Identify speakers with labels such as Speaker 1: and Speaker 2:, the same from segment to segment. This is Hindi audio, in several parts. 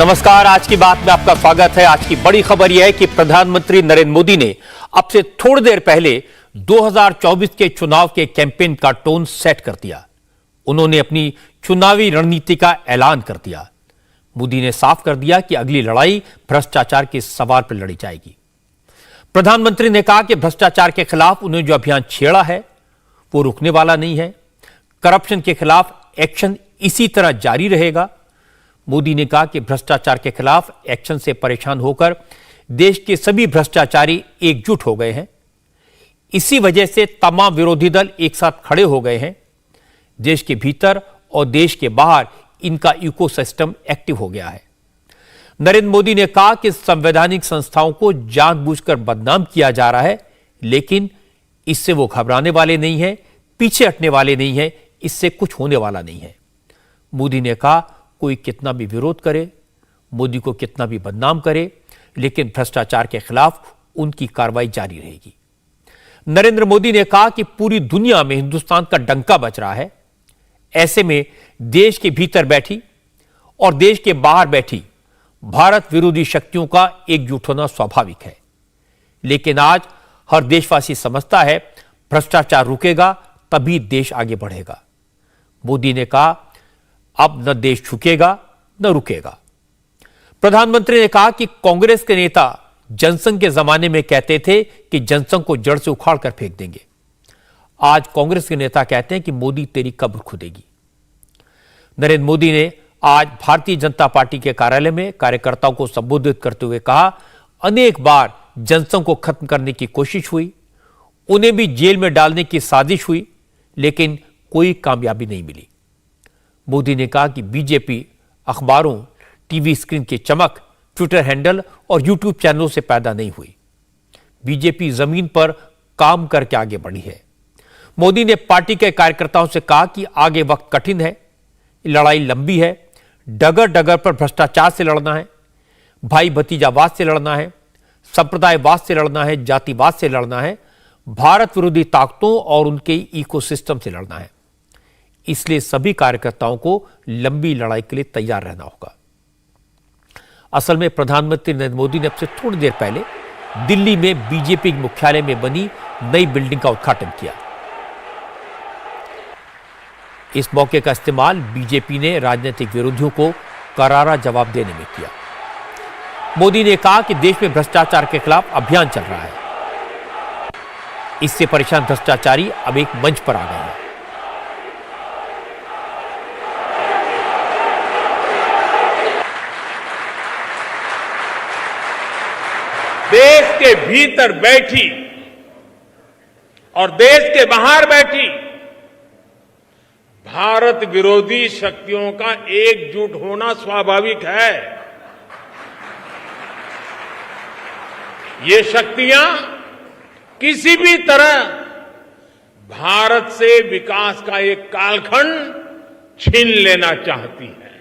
Speaker 1: नमस्कार, आज की बात में आपका स्वागत है। आज की बड़ी खबर यह है कि प्रधानमंत्री नरेंद्र मोदी ने अब से थोड़ी देर पहले 2024 के चुनाव के कैंपेन का टोन सेट कर दिया। उन्होंने अपनी चुनावी रणनीति का ऐलान कर दिया। मोदी ने साफ कर दिया कि अगली लड़ाई भ्रष्टाचार के सवाल पर लड़ी जाएगी। प्रधानमंत्री ने कहा कि भ्रष्टाचार के खिलाफ उन्होंने जो अभियान छेड़ा है वो रुकने वाला नहीं है। करप्शन के खिलाफ एक्शन इसी तरह जारी रहेगा। मोदी ने कहा कि भ्रष्टाचार के खिलाफ एक्शन से परेशान होकर देश के सभी भ्रष्टाचारी एकजुट हो गए हैं। इसी वजह से तमाम विरोधी दल एक साथ खड़े हो गए हैं। देश के भीतर और देश के बाहर इनका इकोसिस्टम एक्टिव हो गया है। नरेंद्र मोदी ने कहा कि संवैधानिक संस्थाओं को जानबूझकर बदनाम किया जा रहा है, लेकिन इससे वो घबराने वाले नहीं हैं, पीछे हटने वाले नहीं हैं, इससे कुछ होने वाला नहीं है। मोदी ने कहा कोई कितना भी विरोध करे, मोदी को कितना भी बदनाम करे, लेकिन भ्रष्टाचार के खिलाफ उनकी कार्रवाई जारी रहेगी। नरेंद्र मोदी ने कहा कि पूरी दुनिया में हिंदुस्तान का डंका बज रहा है। ऐसे में देश के भीतर बैठी और देश के बाहर बैठी भारत विरोधी शक्तियों का एकजुट होना स्वाभाविक है। लेकिन आज हर देशवासी समझता है भ्रष्टाचार रुकेगा तभी देश आगे बढ़ेगा। मोदी ने कहा अब न देश झुकेगा न रुकेगा। प्रधानमंत्री ने कहा कि कांग्रेस के नेता जनसंघ के जमाने में कहते थे कि जनसंघ को जड़ से उखाड़ कर फेंक देंगे। आज कांग्रेस के नेता कहते हैं कि मोदी तेरी कब्र खुदेगी। नरेंद्र मोदी ने आज भारतीय जनता पार्टी के कार्यालय में कार्यकर्ताओं को संबोधित करते हुए कहा, अनेक बार जनसंघ को खत्म करने की कोशिश हुई, उन्हें भी जेल में डालने की साजिश हुई, लेकिन कोई कामयाबी नहीं मिली। मोदी ने कहा कि बीजेपी अखबारों, टीवी स्क्रीन की चमक, ट्विटर हैंडल और यूट्यूब चैनलों से पैदा नहीं हुई। बीजेपी जमीन पर काम करके आगे बढ़ी है। मोदी ने पार्टी के कार्यकर्ताओं से कहा कि आगे वक्त कठिन है, लड़ाई लंबी है, डगर डगर पर भ्रष्टाचार से लड़ना है, भाई भतीजावाद से लड़ना है, संप्रदायवाद से लड़ना है, जातिवाद से लड़ना है, भारत विरोधी ताकतों और उनके इकोसिस्टम से लड़ना है। इसलिए सभी कार्यकर्ताओं को लंबी लड़ाई के लिए तैयार रहना होगा। असल में प्रधानमंत्री नरेंद्र मोदी ने अब से थोड़ी देर पहले दिल्ली में बीजेपी मुख्यालय में बनी नई बिल्डिंग का उद्घाटन किया। इस मौके का इस्तेमाल बीजेपी ने राजनीतिक विरोधियों को करारा जवाब देने में किया। मोदी ने कहा कि देश में भ्रष्टाचार के खिलाफ अभियान चल रहा है। इससे परेशान भ्रष्टाचारी अब एक मंच पर आ गए हैं।
Speaker 2: देश के भीतर बैठी और देश के बाहर बैठी भारत विरोधी शक्तियों का एकजुट होना स्वाभाविक है। ये शक्तियां किसी भी तरह भारत से विकास का एक कालखंड छीन लेना चाहती है।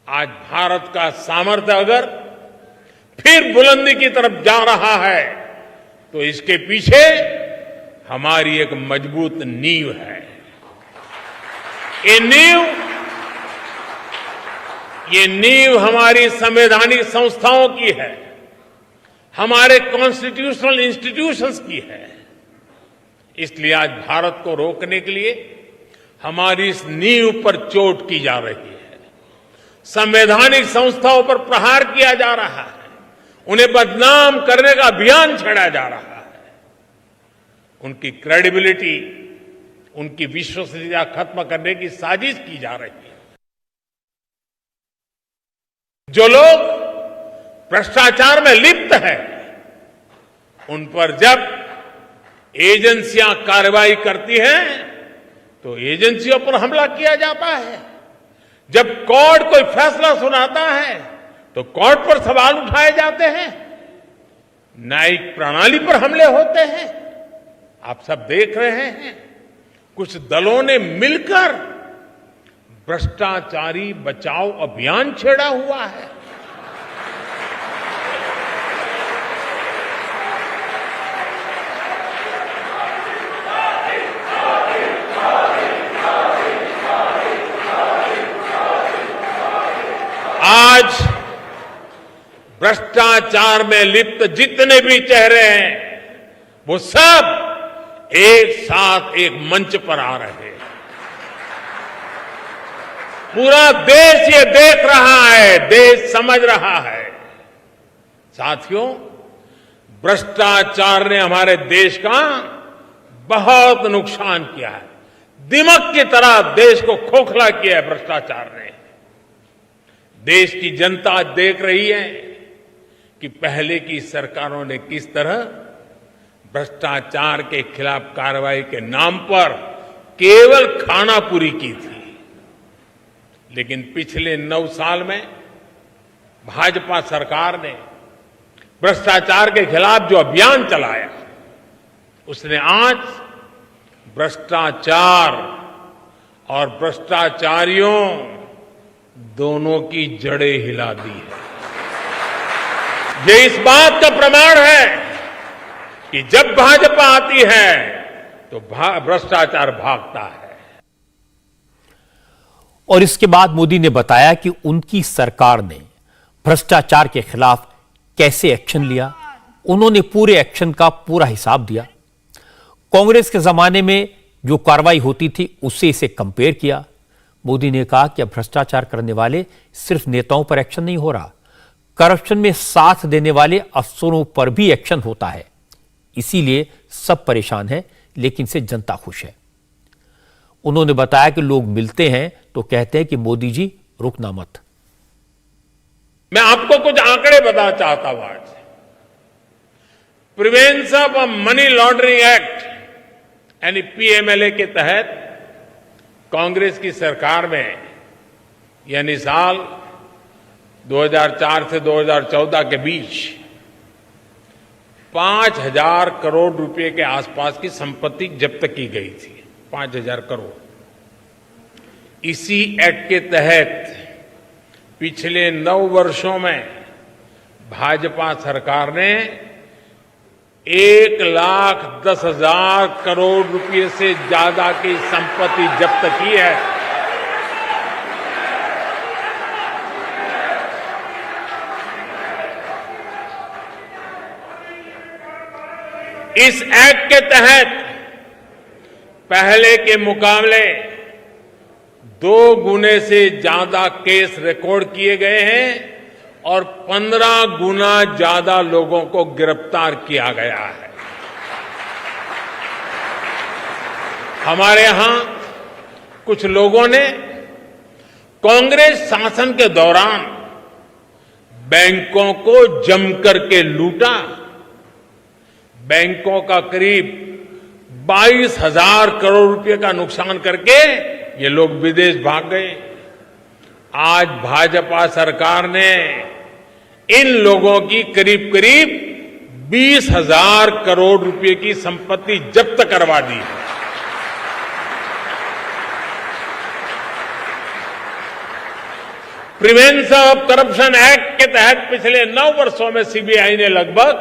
Speaker 2: आज भारत का सामर्थ्य अगर फिर बुलंदी की तरफ जा रहा है तो इसके पीछे हमारी एक मजबूत नींव है। ये नींव हमारी संवैधानिक संस्थाओं की है, हमारे कॉन्स्टिट्यूशनल इंस्टीट्यूशंस की है। इसलिए आज भारत को रोकने के लिए हमारी इस नींव पर चोट की जा रही है। संवैधानिक संस्थाओं पर प्रहार किया जा रहा है, उन्हें बदनाम करने का अभियान छेड़ा जा रहा है। उनकी क्रेडिबिलिटी, उनकी विश्वसनीयता खत्म करने की साजिश की जा रही है। जो लोग भ्रष्टाचार में लिप्त हैं, उन पर जब एजेंसियां कार्रवाई करती हैं तो एजेंसियों पर हमला किया जाता है। जब कोर्ट कोई फैसला सुनाता है तो कोर्ट पर सवाल उठाए जाते हैं, न्यायिक प्रणाली पर हमले होते हैं। आप सब देख रहे हैं, कुछ दलों ने मिलकर भ्रष्टाचारी बचाओ अभियान छेड़ा हुआ है। आज भ्रष्टाचार में लिप्त जितने भी चेहरे हैं वो सब एक साथ एक मंच पर आ रहे हैं। पूरा देश ये देख रहा है, देश समझ रहा है। साथियों, भ्रष्टाचार ने हमारे देश का बहुत नुकसान किया है। दिमक की तरह देश को खोखला किया है भ्रष्टाचार ने। देश की जनता देख रही है कि पहले की सरकारों ने किस तरह भ्रष्टाचार के खिलाफ कार्रवाई के नाम पर केवल खानापुरी की थी। लेकिन पिछले 9 साल में भाजपा सरकार ने भ्रष्टाचार के खिलाफ जो अभियान चलाया, उसने आज भ्रष्टाचार और भ्रष्टाचारियों दोनों की जड़ें हिला दी है। ये इस बात का प्रमाण है कि जब भाजपा आती है तो भ्रष्टाचार भागता है।
Speaker 1: और इसके बाद मोदी ने बताया कि उनकी सरकार ने भ्रष्टाचार के खिलाफ कैसे एक्शन लिया। उन्होंने पूरे एक्शन का पूरा हिसाब दिया। कांग्रेस के जमाने में जो कार्रवाई होती थी उससे इसे कंपेयर किया। मोदी ने कहा कि अब भ्रष्टाचार करने वाले सिर्फ नेताओं पर एक्शन नहीं हो रहा, करप्शन में साथ देने वाले अफसरों पर भी एक्शन होता है। इसीलिए सब परेशान हैं, लेकिन से जनता खुश है। उन्होंने बताया कि लोग मिलते हैं तो कहते हैं कि मोदी जी रुकना मत।
Speaker 2: मैं आपको कुछ आंकड़े बताना चाहता हूं। आज prevention of money laundering act यानी पीएमएलए के तहत कांग्रेस की सरकार में यानी साल 2004 से 2014 के बीच 5,000 करोड़ रुपए के आसपास की संपत्ति जब्त की गई थी। 5,000 करोड़। इसी एक्ट के तहत पिछले 9 वर्षों में भाजपा सरकार ने 1,10,000 करोड़ रुपए से ज्यादा की संपत्ति जब्त की है। इस एक्ट के तहत पहले के मुकाबले 2 गुने से ज्यादा केस रिकॉर्ड किए गए हैं और 15 गुना ज्यादा लोगों को गिरफ्तार किया गया है। हमारे यहां कुछ लोगों ने कांग्रेस शासन के दौरान बैंकों को जमकर के लूटा। बैंकों का करीब 22,000 करोड़ रुपए का नुकसान करके ये लोग विदेश भाग गए। आज भाजपा सरकार ने इन लोगों की करीब करीब 20,000 करोड़ रुपए की संपत्ति जब्त करवा दी है। प्रिवेंशन ऑफ करप्शन एक्ट के तहत पिछले 9 वर्षों में सीबीआई ने लगभग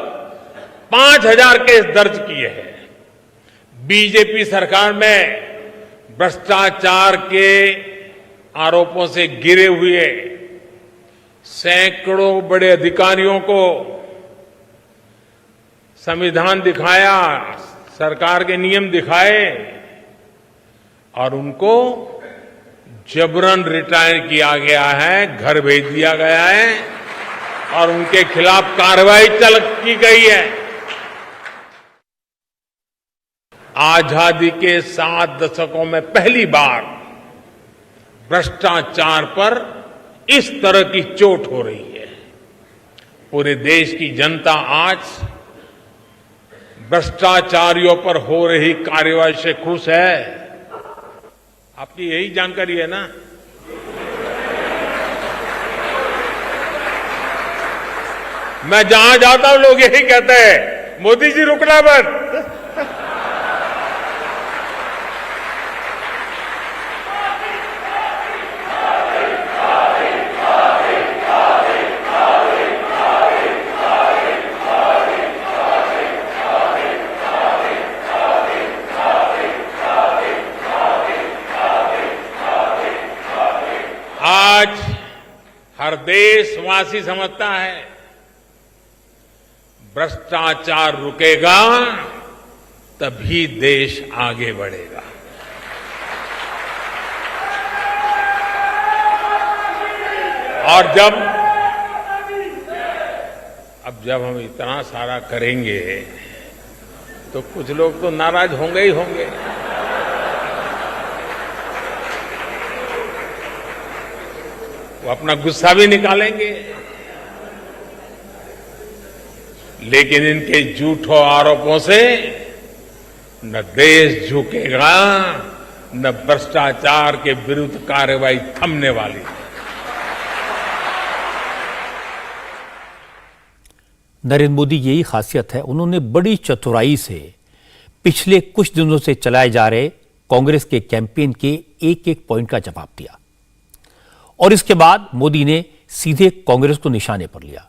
Speaker 2: 5,000 केस दर्ज किए हैं। बीजेपी सरकार में भ्रष्टाचार के आरोपों से घिरे हुए सैकड़ों बड़े अधिकारियों को संविधान दिखाया, सरकार के नियम दिखाए और उनको जबरन रिटायर किया गया है, घर भेज दिया गया है और उनके खिलाफ कार्रवाई की गई है। आजादी के 7 दशकों में पहली बार भ्रष्टाचार पर इस तरह की चोट हो रही है। पूरे देश की जनता आज भ्रष्टाचारियों पर हो रही कार्रवाई से खुश है। आपकी यही जानकारी है ना? मैं जहां जाता हूं लोग यही कहते हैं, मोदी जी रुकना मत। आज हर देशवासी समझता है भ्रष्टाचार रुकेगा तभी देश आगे बढ़ेगा। और जब हम इतना सारा करेंगे तो कुछ लोग तो नाराज होंगे ही होंगे। वो अपना गुस्सा भी निकालेंगे, लेकिन इनके झूठों आरोपों से न देश झुकेगा, न भ्रष्टाचार के विरुद्ध कार्रवाई थमने वाली है।
Speaker 1: नरेंद्र मोदी यही खासियत है, उन्होंने बड़ी चतुराई से पिछले कुछ दिनों से चलाए जा रहे कांग्रेस के कैंपेन के एक एक पॉइंट का जवाब दिया और इसके बाद मोदी ने सीधे कांग्रेस को निशाने पर लिया।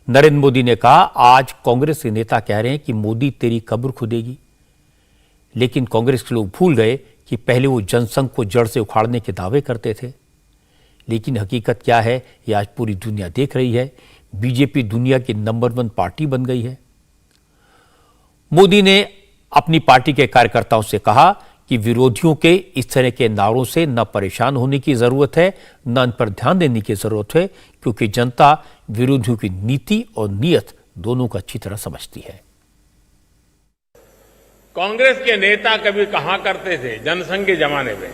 Speaker 1: नरेंद्र मोदी ने कहा, आज कांग्रेस के नेता कह रहे हैं कि मोदी तेरी कब्र खुदेगी, लेकिन कांग्रेस के लोग भूल गए कि पहले वो जनसंघ को जड़ से उखाड़ने के दावे करते थे। लेकिन हकीकत क्या है, ये आज पूरी दुनिया देख रही है। बीजेपी दुनिया की नंबर 1 पार्टी बन गई है। मोदी ने अपनी पार्टी के कार्यकर्ताओं से कहा कि विरोधियों के इस तरह के नारों से न परेशान होने की जरूरत है, न उन पर ध्यान देने की जरूरत है, क्योंकि जनता विरोधियों की नीति और नीयत दोनों को अच्छी तरह समझती है।
Speaker 2: कांग्रेस के नेता कभी कहा करते थे, जनसंघ के जमाने में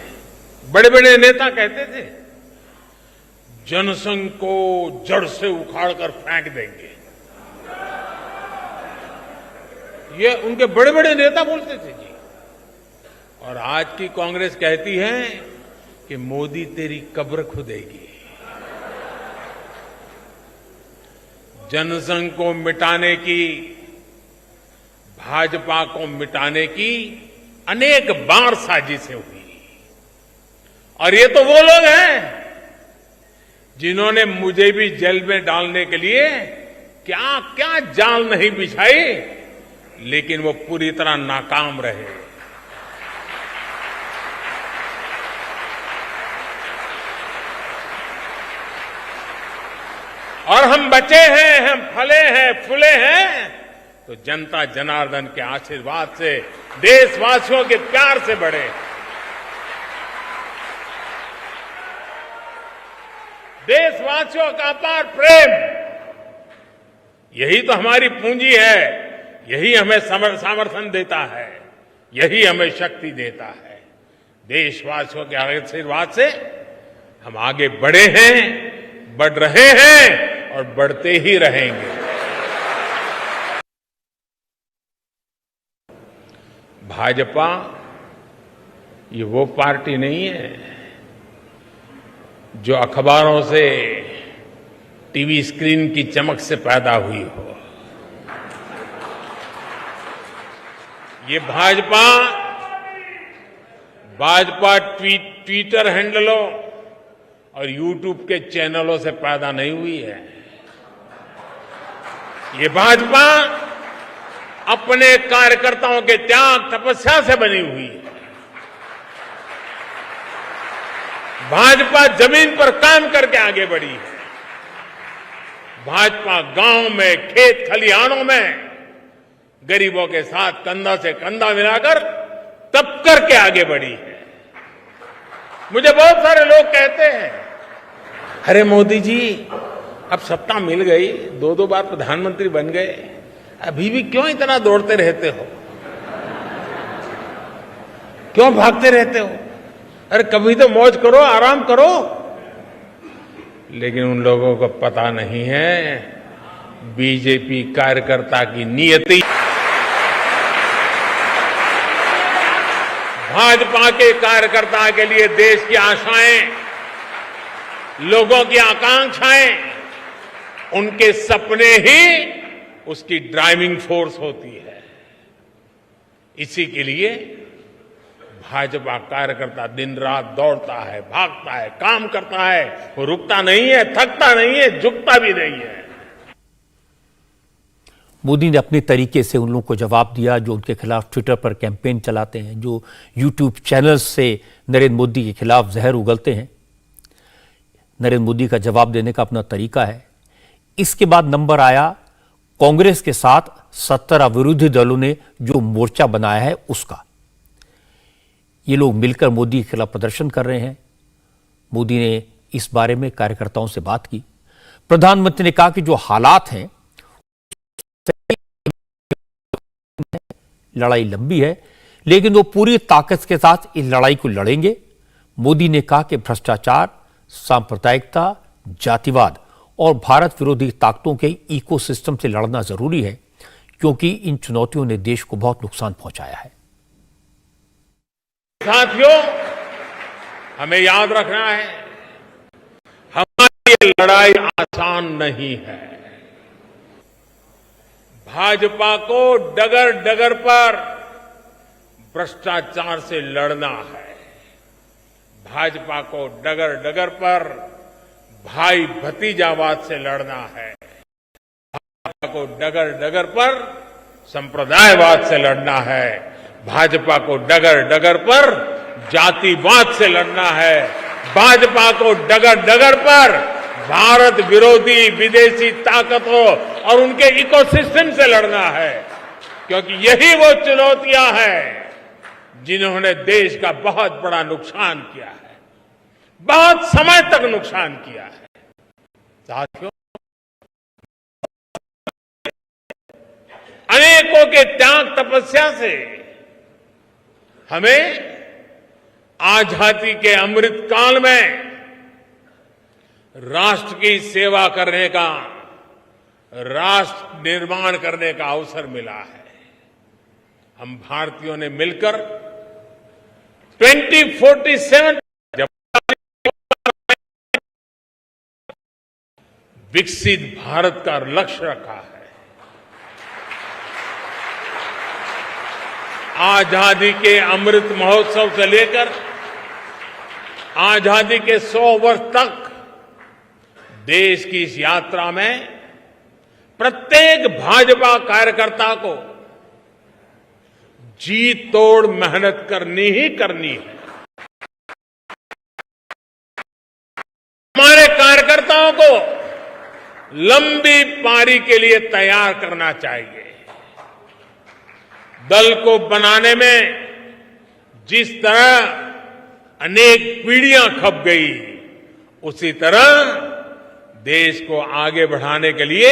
Speaker 2: बड़े बड़े नेता कहते थे, जनसंघ को जड़ से उखाड़कर फेंक देंगे। ये उनके बड़े बड़े नेता बोलते थे जी। और आज की कांग्रेस कहती है कि मोदी तेरी कब्र खुदेगी। जनसंघ को मिटाने की, भाजपा को मिटाने की अनेक बार साजिशें हुई और ये तो वो लोग हैं जिन्होंने मुझे भी जेल में डालने के लिए क्या क्या जाल नहीं बिछाई, लेकिन वो पूरी तरह नाकाम रहे। और हम बचे हैं, हम फले हैं, फूले हैं तो जनता जनार्दन के आशीर्वाद से, देशवासियों के प्यार से बढ़े। देशवासियों का अपार प्रेम, यही तो हमारी पूंजी है, यही हमें समर्थन देता है, यही हमें शक्ति देता है। देशवासियों के आशीर्वाद से हम आगे बढ़े हैं, बढ़ रहे हैं और बढ़ते ही रहेंगे। भाजपा ये वो पार्टी नहीं है जो अखबारों से, टीवी स्क्रीन की चमक से पैदा हुई हो। ये भाजपा ट्विटर हैंडलों और यूट्यूब के चैनलों से पैदा नहीं हुई है। ये भाजपा अपने कार्यकर्ताओं के त्याग तपस्या से बनी हुई है। भाजपा जमीन पर काम करके आगे बढ़ी है। भाजपा गांव में, खेत खलिहानों में गरीबों के साथ कंधा से कंधा मिलाकर तप करके आगे बढ़ी है। मुझे बहुत सारे लोग कहते हैं, अरे मोदी जी अब सत्ता मिल गई, 2 बार प्रधानमंत्री बन गए, अभी भी क्यों इतना दौड़ते रहते हो, क्यों भागते रहते हो, अरे कभी तो मौज करो, आराम करो। लेकिन उन लोगों को पता नहीं है बीजेपी कार्यकर्ता की नियति। भाजपा के कार्यकर्ता के लिए देश की आशाएं, लोगों की आकांक्षाएं, उनके सपने ही उसकी ड्राइविंग फोर्स होती है। इसी के लिए भाजपा कार्यकर्ता दिन रात दौड़ता है, भागता है, काम करता है, वो रुकता नहीं है, थकता नहीं है, झुकता भी नहीं है।
Speaker 1: मोदी ने अपने तरीके से उन लोगों को जवाब दिया जो उनके खिलाफ ट्विटर पर कैंपेन चलाते हैं, जो यूट्यूब चैनल्स से नरेंद्र मोदी के खिलाफ जहर उगलते हैं। नरेंद्र मोदी का जवाब देने का अपना तरीका है। इसके बाद नंबर आया कांग्रेस के साथ 17 विरोधी दलों ने जो मोर्चा बनाया है उसका। ये लोग मिलकर मोदी के खिलाफ प्रदर्शन कर रहे हैं। मोदी ने इस बारे में कार्यकर्ताओं से बात की। प्रधानमंत्री ने कहा कि जो हालात हैं, लड़ाई लंबी है, लेकिन वो पूरी ताकत के साथ इस लड़ाई को लड़ेंगे। मोदी ने कहा कि भ्रष्टाचार, सांप्रदायिकता, जातिवाद और भारत विरोधी ताकतों के इकोसिस्टम से लड़ना जरूरी है, क्योंकि इन चुनौतियों ने देश को बहुत नुकसान पहुंचाया है।
Speaker 2: साथियों, हमें याद रखना है, हमारी ये लड़ाई आसान नहीं है। भाजपा को डगर डगर पर भ्रष्टाचार से लड़ना है। भाजपा को डगर डगर पर भाई भतीजावाद से लड़ना है। भाजपा को डगर डगर पर संप्रदायवाद से लड़ना है। भाजपा को डगर डगर पर जातिवाद से लड़ना है। भाजपा को डगर डगर पर भारत विरोधी विदेशी ताकतों और उनके इकोसिस्टम से लड़ना है, क्योंकि यही वो चुनौतियां हैं जिन्होंने देश का बहुत बड़ा नुकसान किया है, बहुत समय तक नुकसान किया है। साथियों, अनेकों के त्याग तपस्या से हमें आजादी के अमृत काल में राष्ट्र की सेवा करने का, राष्ट्र निर्माण करने का अवसर मिला है। हम भारतीयों ने मिलकर 2047 विकसित भारत का लक्ष्य रखा है। आजादी के अमृत महोत्सव से लेकर आजादी के 100 वर्ष तक देश की इस यात्रा में प्रत्येक भाजपा कार्यकर्ता को जी तोड़ मेहनत करनी ही करनी है। हमारे कार्यकर्ताओं को लंबी पारी के लिए तैयार करना चाहिए। दल को बनाने में जिस तरह अनेक पीढ़ियां खप गई, उसी तरह देश को आगे बढ़ाने के लिए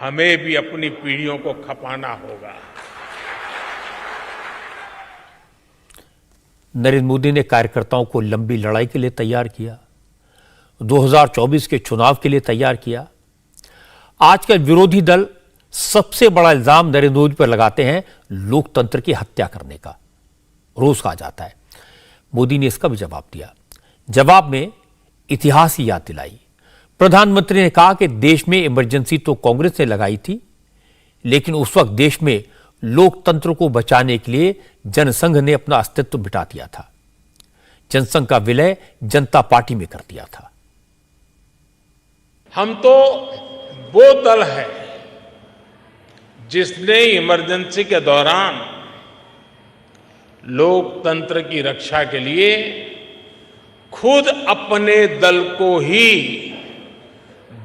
Speaker 2: हमें भी अपनी पीढ़ियों को खपाना होगा।
Speaker 1: नरेंद्र मोदी ने कार्यकर्ताओं को लंबी लड़ाई के लिए तैयार किया, 2024 के चुनाव के लिए तैयार किया। आजकल विरोधी दल सबसे बड़ा इल्जाम नरेंद्र मोदी पर लगाते हैं लोकतंत्र की हत्या करने का। रोज कहा जाता है। मोदी ने इसका भी जवाब दिया। जवाब में इतिहास की याद दिलाई। प्रधानमंत्री ने कहा कि देश में इमरजेंसी तो कांग्रेस ने लगाई थी, लेकिन उस वक्त देश में लोकतंत्र को बचाने के लिए जनसंघ ने अपना अस्तित्व मिटा दिया था। जनसंघ का विलय जनता पार्टी में कर दिया था।
Speaker 2: हम तो वो दल है जिसने इमरजेंसी के दौरान लोकतंत्र की रक्षा के लिए खुद अपने दल को ही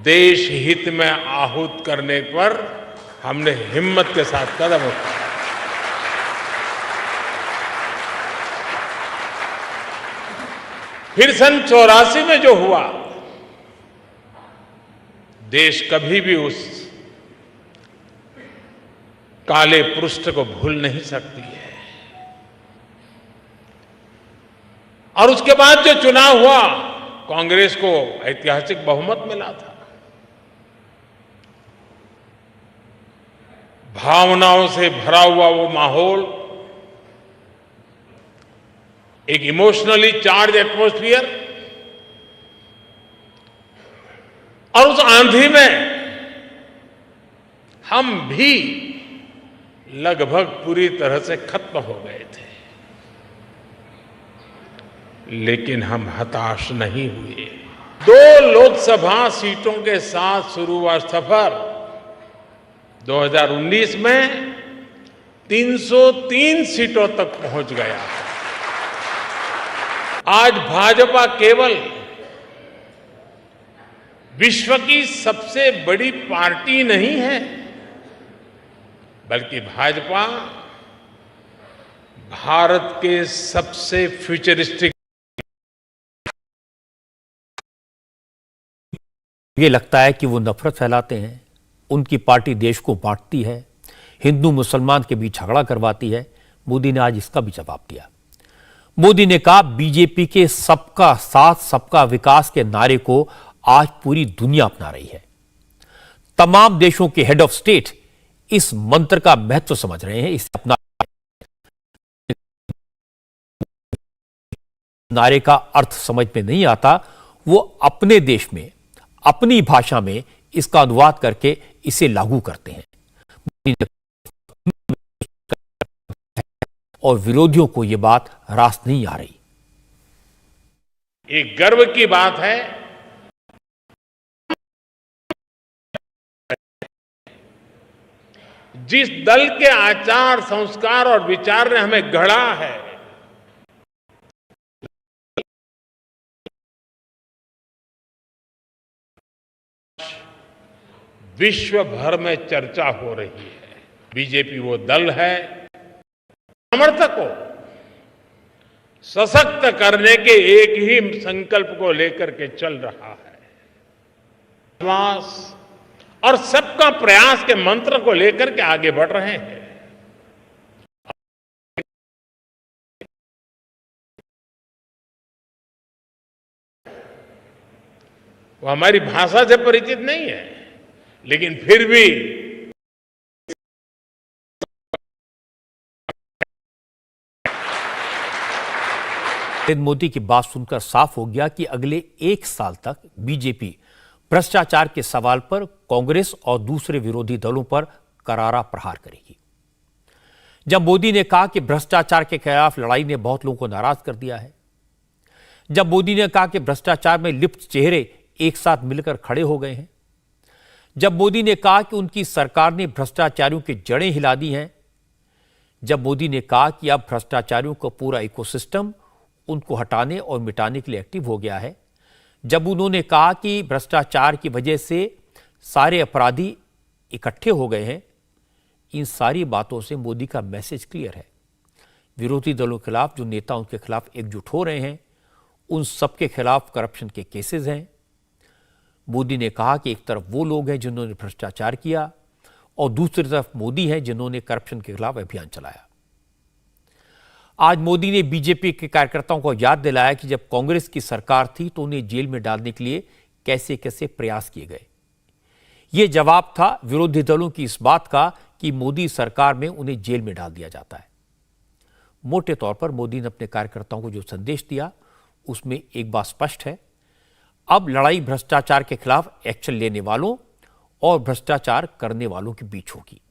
Speaker 2: देश हित में आहूत करने पर हमने हिम्मत के साथ कदम उठाया। फिर सन 84 में जो हुआ, देश कभी भी उस काले पृष्ठ को भूल नहीं सकती है। और उसके बाद जो चुनाव हुआ, कांग्रेस को ऐतिहासिक बहुमत मिला था। भावनाओं से भरा हुआ वो माहौल, एक इमोशनली चार्ज एटमॉस्फियर, और उस आंधी में हम भी लगभग पूरी तरह से खत्म हो गए थे। लेकिन हम हताश नहीं हुए। 2 लोकसभा सीटों के साथ शुरू हुआ सफर 2019 में 303 सीटों तक पहुंच गया। आज भाजपा केवल विश्व की सबसे बड़ी पार्टी नहीं है, बल्कि भाजपा भारत के सबसे फ्यूचरिस्टिक।
Speaker 1: ये लगता है कि वो नफरत फैलाते हैं, उनकी पार्टी देश को बांटती है, हिंदू मुसलमान के बीच झगड़ा करवाती है। मोदी ने आज इसका भी जवाब दिया। मोदी ने कहा, बीजेपी के सबका साथ सबका विकास के नारे को आज पूरी दुनिया अपना रही है। तमाम देशों के हेड ऑफ स्टेट इस मंत्र का महत्व समझ रहे हैं। इसे अपना नारे का अर्थ समझ में नहीं आता, वो अपने देश में अपनी भाषा में इसका अनुवाद करके इसे लागू करते हैं। और विरोधियों को यह बात रास नहीं आ रही।
Speaker 2: एक गर्व की बात है, जिस दल के आचार संस्कार और विचार ने हमें गढ़ा है, विश्व भर में चर्चा हो रही है। बीजेपी वो दल है सामर्थ्य को सशक्त करने के एक ही संकल्प को लेकर के चल रहा है। विश्वास और सबका प्रयास के मंत्र को लेकर के आगे बढ़ रहे हैं। वो हमारी भाषा से परिचित नहीं है, लेकिन फिर भी
Speaker 1: नरेंद्र मोदी की बात सुनकर साफ हो गया कि अगले एक साल तक बीजेपी भ्रष्टाचार के सवाल पर कांग्रेस और दूसरे विरोधी दलों पर करारा प्रहार करेगी। जब मोदी ने कहा कि भ्रष्टाचार के खिलाफ लड़ाई ने बहुत लोगों को नाराज कर दिया है, जब मोदी ने कहा कि भ्रष्टाचार में लिप्त चेहरे एक साथ मिलकर खड़े हो गए हैं, जब मोदी ने कहा कि उनकी सरकार ने भ्रष्टाचारियों की जड़ें हिला दी हैं, जब मोदी ने कहा कि अब भ्रष्टाचारियों का पूरा इकोसिस्टम उनको हटाने और मिटाने के लिए एक्टिव हो गया है, जब उन्होंने कहा कि भ्रष्टाचार की वजह से सारे अपराधी इकट्ठे हो गए हैं, इन सारी बातों से मोदी का मैसेज क्लियर है। विरोधी दलों के खिलाफ जो नेता उनके खिलाफ एकजुट हो रहे हैं, उन सबके खिलाफ करप्शन के केसेस हैं। मोदी ने कहा कि एक तरफ वो लोग हैं जिन्होंने भ्रष्टाचार किया और दूसरी तरफ मोदी हैं जिन्होंने करप्शन के खिलाफ अभियान चलाया। आज मोदी ने बीजेपी के कार्यकर्ताओं को याद दिलाया कि जब कांग्रेस की सरकार थी तो उन्हें जेल में डालने के लिए कैसे कैसे प्रयास किए गए। यह जवाब था विरोधी दलों की इस बात का कि मोदी सरकार में उन्हें जेल में डाल दिया जाता है। मोटे तौर पर मोदी ने अपने कार्यकर्ताओं को जो संदेश दिया उसमें एक बात स्पष्ट है, अब लड़ाई भ्रष्टाचार के खिलाफ एक्शन लेने वालों और भ्रष्टाचार करने वालों के बीच होगी।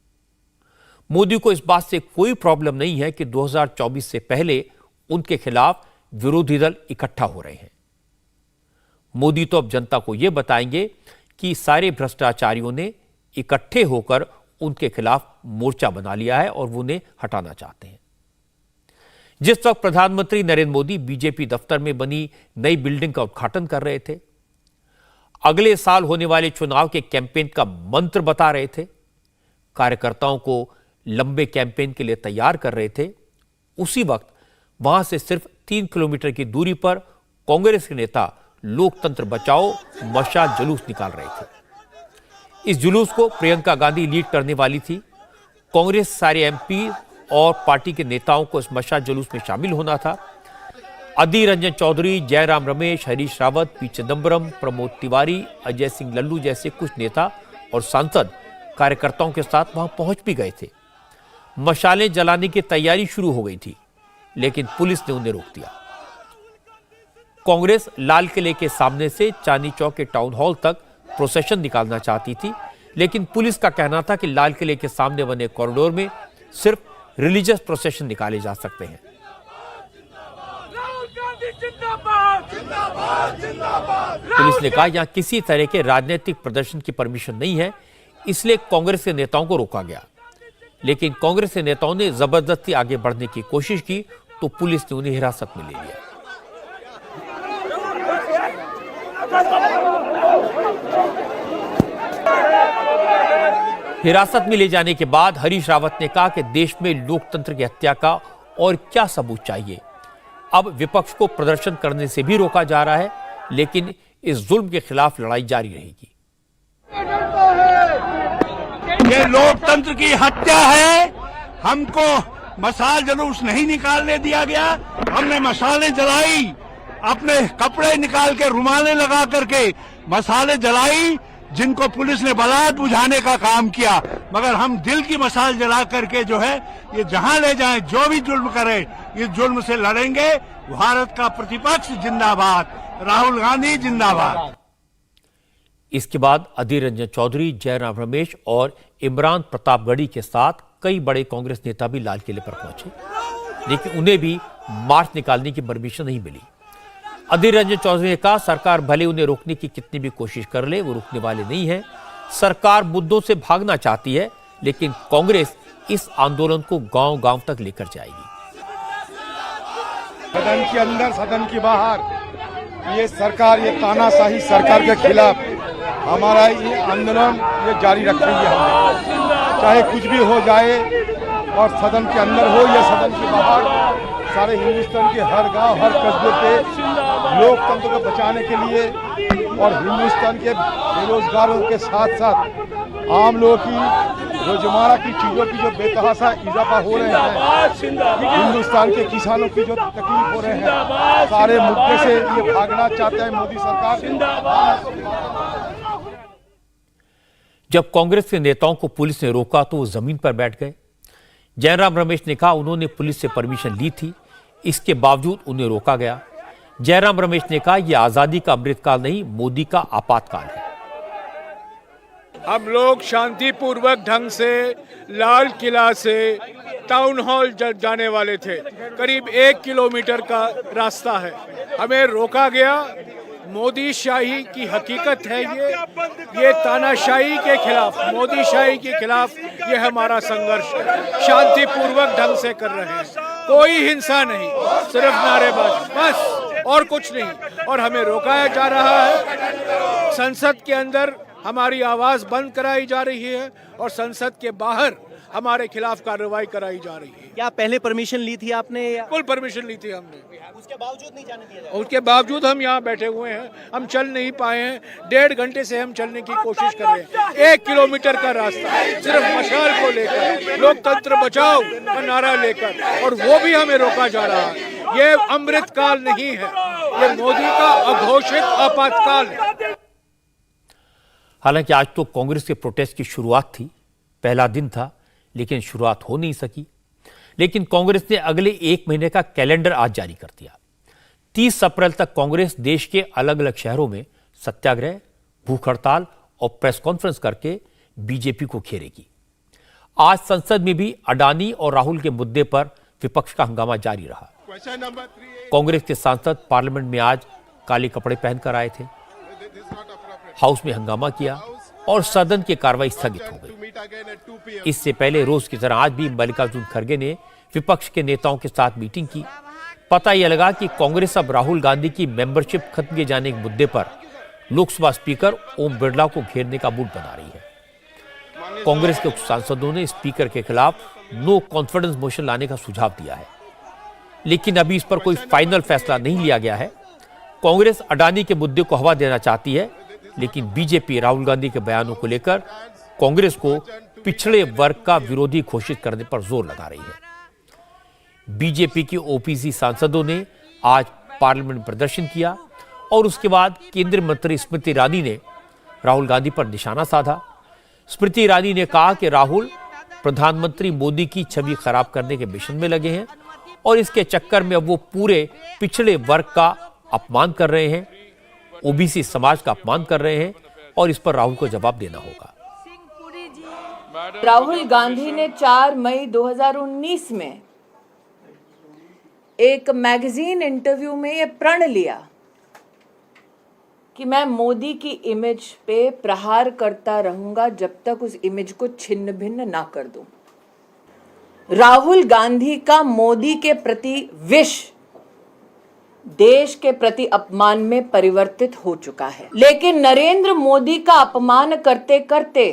Speaker 1: मोदी को इस बात से कोई प्रॉब्लम नहीं है कि 2024 से पहले उनके खिलाफ विरोधी दल इकट्ठा हो रहे हैं। मोदी तो अब जनता को यह बताएंगे कि सारे भ्रष्टाचारियों ने इकट्ठे होकर उनके खिलाफ मोर्चा बना लिया है और वो उन्हें हटाना चाहते हैं। जिस वक्त प्रधानमंत्री नरेंद्र मोदी बीजेपी दफ्तर में बनी नई बिल्डिंग का उद्घाटन कर रहे थे, अगले साल होने वाले चुनाव के कैंपेन का मंत्र बता रहे थे, कार्यकर्ताओं को लंबे कैंपेन के लिए तैयार कर रहे थे, उसी वक्त वहां से सिर्फ 3 किलोमीटर की दूरी पर कांग्रेस के नेता लोकतंत्र बचाओ मशाल जुलूस निकाल रहे थे। इस जुलूस को प्रियंका गांधी लीड करने वाली थी। कांग्रेस सारे एमपी और पार्टी के नेताओं को इस मशाल जुलूस में शामिल होना था। अधीर रंजन चौधरी, जयराम रमेश, हरीश रावत, पी चिदंबरम, प्रमोद तिवारी, अजय सिंह लल्लू जैसे कुछ नेता और सांसद कार्यकर्ताओं के साथ वहां पहुंच भी गए थे। मशालें जलाने की तैयारी शुरू हो गई थी, लेकिन पुलिस ने उन्हें रोक दिया। कांग्रेस लाल किले के सामने से चांदनी चौक के टाउन हॉल तक प्रोसेशन निकालना चाहती थी, लेकिन पुलिस का कहना था कि लाल किले के सामने बने कॉरिडोर में सिर्फ रिलीजियस प्रोसेशन निकाले जा सकते हैं। पुलिस ने कहा यहां किसी तरह के राजनीतिक प्रदर्शन की परमिशन नहीं है, इसलिए कांग्रेस के नेताओं को रोका गया। लेकिन कांग्रेस के नेताओं ने जबरदस्ती आगे बढ़ने की कोशिश की तो पुलिस ने उन्हें हिरासत में ले लिया। हिरासत में ले जाने के बाद हरीश रावत ने कहा कि देश में लोकतंत्र की हत्या का और क्या सबूत चाहिए। अब विपक्ष को प्रदर्शन करने से भी रोका जा रहा है, लेकिन इस जुल्म के खिलाफ लड़ाई जारी रहेगी।
Speaker 3: ये लोकतंत्र की हत्या है। हमको मशाल जुलूस नहीं निकालने दिया गया। हमने मशालें जलाई, अपने कपड़े निकाल के रुमालें लगा करके मशालें जलाई, जिनको पुलिस ने बलात् बुझाने का काम किया। मगर हम दिल की मशाल जला करके जो है ये जहां ले जाएं, जो भी जुल्म करे, इस जुल्म से लड़ेंगे। भारत का प्रतिपक्ष जिंदाबाद, राहुल गांधी जिंदाबाद।
Speaker 1: इसके बाद अधीर रंजन चौधरी, जयराम रमेश और इमरान प्रतापगढ़ी के साथ कई बड़े कांग्रेस नेता भी लाल किले पर पहुंचे, लेकिन उन्हें भी मार्च निकालने की परमिशन नहीं मिली। अधीर रंजन चौधरी ने कहा, सरकार भले उन्हें रोकने की कितनी भी कोशिश कर ले, वो रुकने वाले नहीं है। सरकार मुद्दों से भागना चाहती है, लेकिन कांग्रेस इस आंदोलन को गांव-गांव तक लेकर जाएगी।
Speaker 4: सदन के अंदर, सदन के बाहर, ये सरकार, ये तानाशाही सरकार के खिलाफ हमारा ये आंदोलन ये जारी रखेंगे हम, चाहे कुछ भी हो जाए। और सदन के अंदर हो या सदन के बाहर, सारे हिंदुस्तान के हर गांव, हर कस्बे पे लोकतंत्र को बचाने के लिए और हिंदुस्तान के बेरोजगारों के साथ साथ आम लोगों की रोजमर्रा की चीजों की जो बेतहाशा इजाफा हो रहे हैं, हिंदुस्तान के किसानों की जो तकलीफ हो रहे हैं, सारे मुद्दे से ये भागना चाहता है मोदी सरकार।
Speaker 1: जब कांग्रेस के नेताओं को पुलिस ने रोका तो वो जमीन पर बैठ गए। जयराम रमेश ने कहा, उन्होंने पुलिस से परमिशन ली थी, इसके बावजूद उन्हें रोका गया। जयराम रमेश ने कहा, यह आजादी का अमृतकाल नहीं, मोदी का आपातकाल है।
Speaker 5: हम लोग शांतिपूर्वक ढंग से लाल किला से टाउन हॉल जाने वाले थे। करीब 1 किलोमीटर का रास्ता है, हमें रोका गया। मोदी शाही की हकीकत है ये तानाशाही के खिलाफ, मोदी शाही के खिलाफ ये हमारा संघर्ष है। शांतिपूर्वक ढंग से कर रहे हैं, कोई हिंसा नहीं, सिर्फ नारेबाजी, बस और कुछ नहीं। और हमें रोकाया जा रहा है। संसद के अंदर हमारी आवाज बंद कराई जा रही है और संसद के बाहर हमारे खिलाफ कार्रवाई कराई जा रही है।
Speaker 6: क्या पहले परमिशन ली थी आपने?
Speaker 5: फुल परमिशन ली थी हमने,
Speaker 6: उसके बावजूद नहीं जाने दिया?
Speaker 5: उसके बावजूद हम यहाँ बैठे हुए हैं, हम चल नहीं पाए हैं। 1.5 घंटे से हम चलने की कोशिश कर रहे हैं। 1 किलोमीटर का रास्ता सिर्फ मशाल को लेकर, लोकतंत्र बचाओ का नारा लेकर, और वो भी हमें रोका जा रहा है। ये अमृतकाल नहीं है, ये मोदी का अघोषित आपातकाल है।
Speaker 1: हालांकि आज तो कांग्रेस के प्रोटेस्ट की शुरुआत थी, पहला दिन था, लेकिन शुरुआत हो नहीं सकी। लेकिन कांग्रेस ने अगले 1 महीने का कैलेंडर आज जारी कर दिया। 30 अप्रैल तक कांग्रेस देश के अलग अलग शहरों में सत्याग्रह, भूख हड़ताल और प्रेस कॉन्फ्रेंस करके बीजेपी को घेरेगी। आज संसद में भी अडानी और राहुल के मुद्दे पर विपक्ष का हंगामा जारी रहा। कांग्रेस के सांसद पार्लियामेंट में आज काले कपड़े पहनकर आए थे, हाउस में हंगामा किया और सदन की कार्रवाई स्थगित हो गई। इससे पहले रोज की तरह आज भी मल्लिकार्जुन खड़गे ने विपक्ष के नेताओं के साथ मीटिंग की। पता यह लगा कि कांग्रेस अब राहुल गांधी की मेंबरशिप खत्म किए जाने के मुद्दे पर लोकसभा स्पीकर ओम बिरला को घेरने का मूड बना रही है। कांग्रेस के कुछ सांसदों ने स्पीकर के खिलाफ नो कॉन्फिडेंस मोशन लाने का सुझाव दिया है, लेकिन अभी इस पर कोई फाइनल फैसला नहीं लिया गया है। कांग्रेस अडानी के मुद्दे को हवा देना चाहती है, लेकिन बीजेपी राहुल गांधी के बयानों को लेकर कांग्रेस को पिछड़े वर्ग का विरोधी घोषित करने पर जोर लगा रही है। बीजेपी की ओबीसी सांसदों ने आज पार्लियामेंट में प्रदर्शन किया और उसके बाद केंद्रीय मंत्री स्मृति ईरानी ने राहुल गांधी पर निशाना साधा। स्मृति ईरानी ने कहा कि राहुल प्रधानमंत्री मोदी की छवि खराब करने के मिशन में लगे हैं और इसके चक्कर में अब वो पूरे पिछड़े वर्ग का अपमान कर रहे हैं, ओबीसी समाज का अपमान कर रहे हैं और इस पर राहुल को जवाब देना होगा।
Speaker 7: राहुल गांधी ने 4 मई 2019 में एक मैगजीन इंटरव्यू में ये प्रण लिया कि मैं मोदी की इमेज पे प्रहार करता रहूंगा जब तक उस इमेज को छिन्न भिन्न ना कर दूं। राहुल गांधी का मोदी के प्रति विष देश के प्रति अपमान में परिवर्तित हो चुका है, लेकिन नरेंद्र मोदी का अपमान करते करते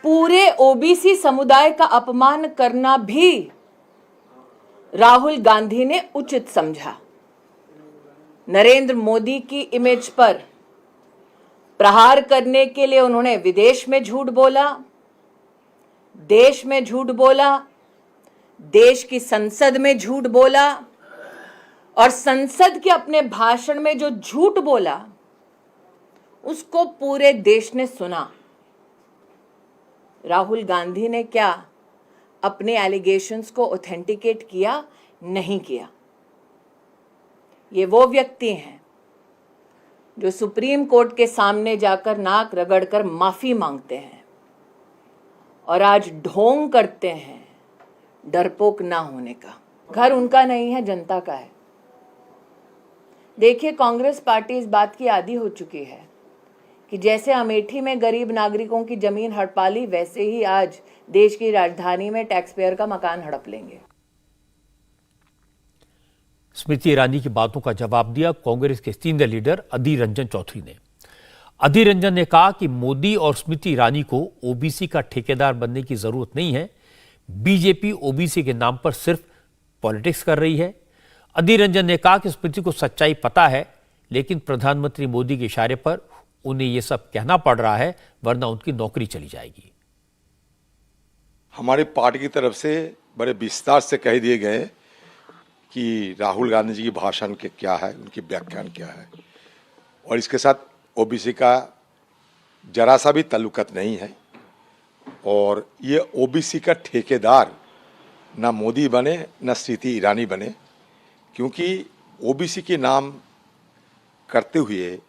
Speaker 7: पूरे ओबीसी समुदाय का अपमान करना भी राहुल गांधी ने उचित समझा। नरेंद्र मोदी की इमेज पर प्रहार करने के लिए उन्होंने विदेश में झूठ बोला, देश में झूठ बोला, देश की संसद में झूठ बोला और संसद के अपने भाषण में जो झूठ बोला उसको पूरे देश ने सुना। राहुल गांधी ने क्या अपने एलिगेशंस को ऑथेंटिकेट किया? नहीं किया। ये वो व्यक्ति हैं जो सुप्रीम कोर्ट के सामने जाकर नाक रगड़कर माफी मांगते हैं और आज ढोंग करते हैं डरपोक ना होने का। घर उनका नहीं है, जनता का है। देखिए, कांग्रेस पार्टी इस बात की आदी हो चुकी है कि जैसे अमेठी में गरीब नागरिकों की जमीन हड़पा ली, वैसे ही आज देश की राजधानी में टैक्स पेयर का मकान हड़प लेंगे।
Speaker 1: स्मृति ईरानी की बातों का जवाब दिया कांग्रेस के सीनियर लीडर अधीर रंजन चौधरी ने। अधीर रंजन ने कहा कि मोदी और स्मृति ईरानी को ओबीसी का ठेकेदार बनने की जरूरत नहीं है। बीजेपी ओबीसी के नाम पर सिर्फ पॉलिटिक्स कर रही है। अधीर रंजन ने कहा कि स्मृति को सच्चाई पता है, लेकिन प्रधानमंत्री मोदी के इशारे पर उन्हें यह सब कहना पड़ रहा है, वरना उनकी नौकरी चली जाएगी।
Speaker 4: हमारी पार्टी की तरफ से बड़े विस्तार से कह दिए गए कि राहुल गांधी जी की भाषण के क्या है, उनकी व्याख्यान क्या है, और इसके साथ ओबीसी का जरा सा भी ताल्लुकात नहीं है। और ये ओबीसी का ठेकेदार ना मोदी बने ना स्मृति ईरानी बने, क्योंकि ओबीसी के नाम करते हुए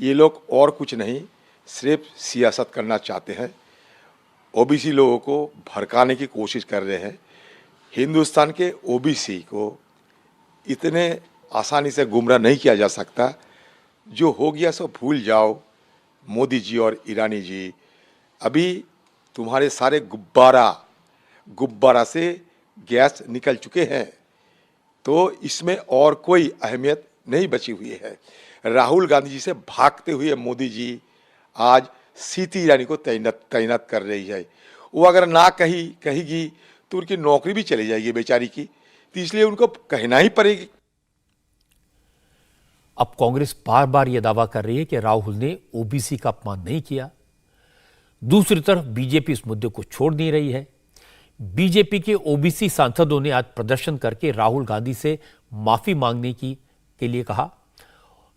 Speaker 4: ये लोग और कुछ नहीं, सिर्फ सियासत करना चाहते हैं। ओबीसी लोगों को भड़काने की कोशिश कर रहे हैं। हिंदुस्तान के ओबीसी को इतने आसानी से गुमराह नहीं किया जा सकता। जो हो गया सो भूल जाओ। मोदी जी और ईरानी जी, अभी तुम्हारे सारे गुब्बारा से गैस निकल चुके हैं, तो इसमें और कोई अहमियत नहीं बची हुई है। राहुल गांधी जी से भागते हुए मोदी जी आज स्मृति ईरानी को तैनात कर रही है। वो अगर ना कहेगी तो उनकी नौकरी भी चली जाएगी बेचारी की, तो इसलिए उनको कहना ही पड़ेगी।
Speaker 1: अब कांग्रेस बार बार यह दावा कर रही है कि राहुल ने ओबीसी का अपमान नहीं किया। दूसरी तरफ बीजेपी इस मुद्दे को छोड़ नहीं रही है। बीजेपी के ओबीसी सांसदों ने आज प्रदर्शन करके राहुल गांधी से माफी मांगने के लिए कहा।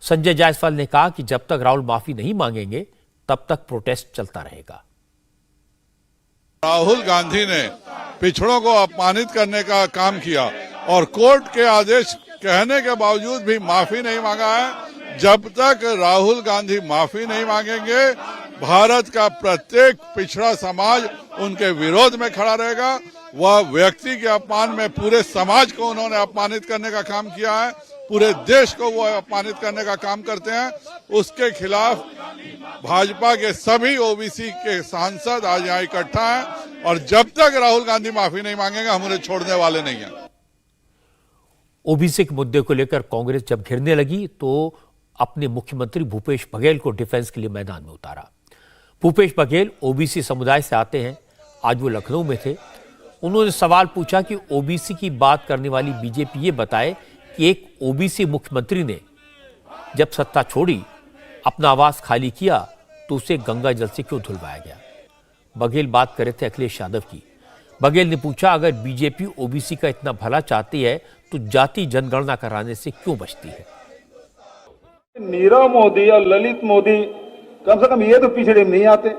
Speaker 1: संजय जायसवाल ने कहा कि जब तक राहुल माफी नहीं मांगेंगे तब तक प्रोटेस्ट चलता रहेगा।
Speaker 8: राहुल गांधी ने पिछड़ों को अपमानित करने का काम किया और कोर्ट के आदेश कहने के बावजूद भी माफी नहीं मांगा है। जब तक राहुल गांधी माफी नहीं मांगेंगे, भारत का प्रत्येक पिछड़ा समाज उनके विरोध में खड़ा रहेगा। वह व्यक्ति के अपमान में पूरे समाज को उन्होंने अपमानित करने का काम किया है, पूरे देश को वो अपमानित करने का काम करते हैं। उसके खिलाफ भाजपा के सभी ओबीसी के सांसद आज यहाँ इकट्ठा हैं और जब तक राहुल गांधी माफी नहीं मांगेंगे, हम उन्हें छोड़ने वाले नहीं हैं।
Speaker 1: ओबीसी के मुद्दे को लेकर कांग्रेस जब घिरने लगी तो अपने मुख्यमंत्री भूपेश बघेल को डिफेंस के लिए मैदान में उतारा। भूपेश बघेल ओबीसी समुदाय से आते हैं। आज वो लखनऊ में थे। उन्होंने सवाल पूछा कि ओबीसी की बात करने वाली बीजेपी ये बताए कि एक ओबीसी मुख्यमंत्री ने जब सत्ता छोड़ी, अपना आवास खाली किया, तो उसे गंगा जल से क्यों धुलवाया गया। बघेल बात कर रहे थे अखिलेश यादव की। बघेल ने पूछा, अगर बीजेपी ओबीसी का इतना भला चाहती है तो जाति जनगणना कराने से क्यों बचती है।
Speaker 9: नीरव मोदी और ललित मोदी कम से कम ये तो पिछड़े में नहीं आते।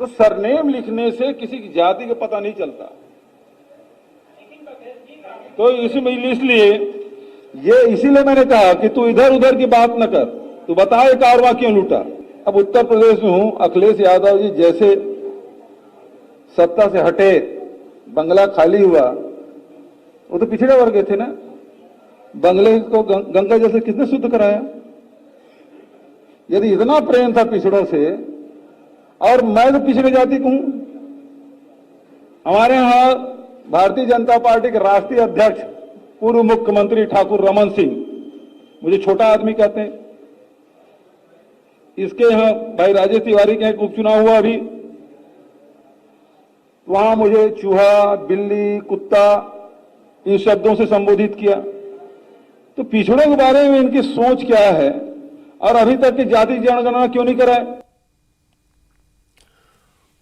Speaker 9: तो सरनेम लिखने से किसी की जाति का पता नहीं चलता। तो इसीलिए मैंने कहा कि तू इधर उधर की बात न कर, तू बता ये कारवा क्यों लूटा। अब उत्तर प्रदेश में हूं, अखिलेश यादव जी जैसे सत्ता से हटे, बंगला खाली हुआ, वो तो पिछड़े वर्ग के थे ना। बंगले को गंगा जल से किसने शुद्ध कराया। यदि इतना प्रेम था पिछड़ों से, और मैं तो पिछड़े जाति को हूं। हमारे यहां भारतीय जनता पार्टी के राष्ट्रीय अध्यक्ष पूर्व मुख्यमंत्री ठाकुर रमन सिंह मुझे छोटा आदमी कहते हैं। इसके यहां भाई राजेश तिवारी के उपचुनाव हुआ अभी, तो वहां मुझे चूहा, बिल्ली, कुत्ता इन शब्दों से संबोधित किया। तो पिछड़ों के बारे में इनकी सोच क्या है और अभी तक की जाति जनगणना क्यों नहीं कराए?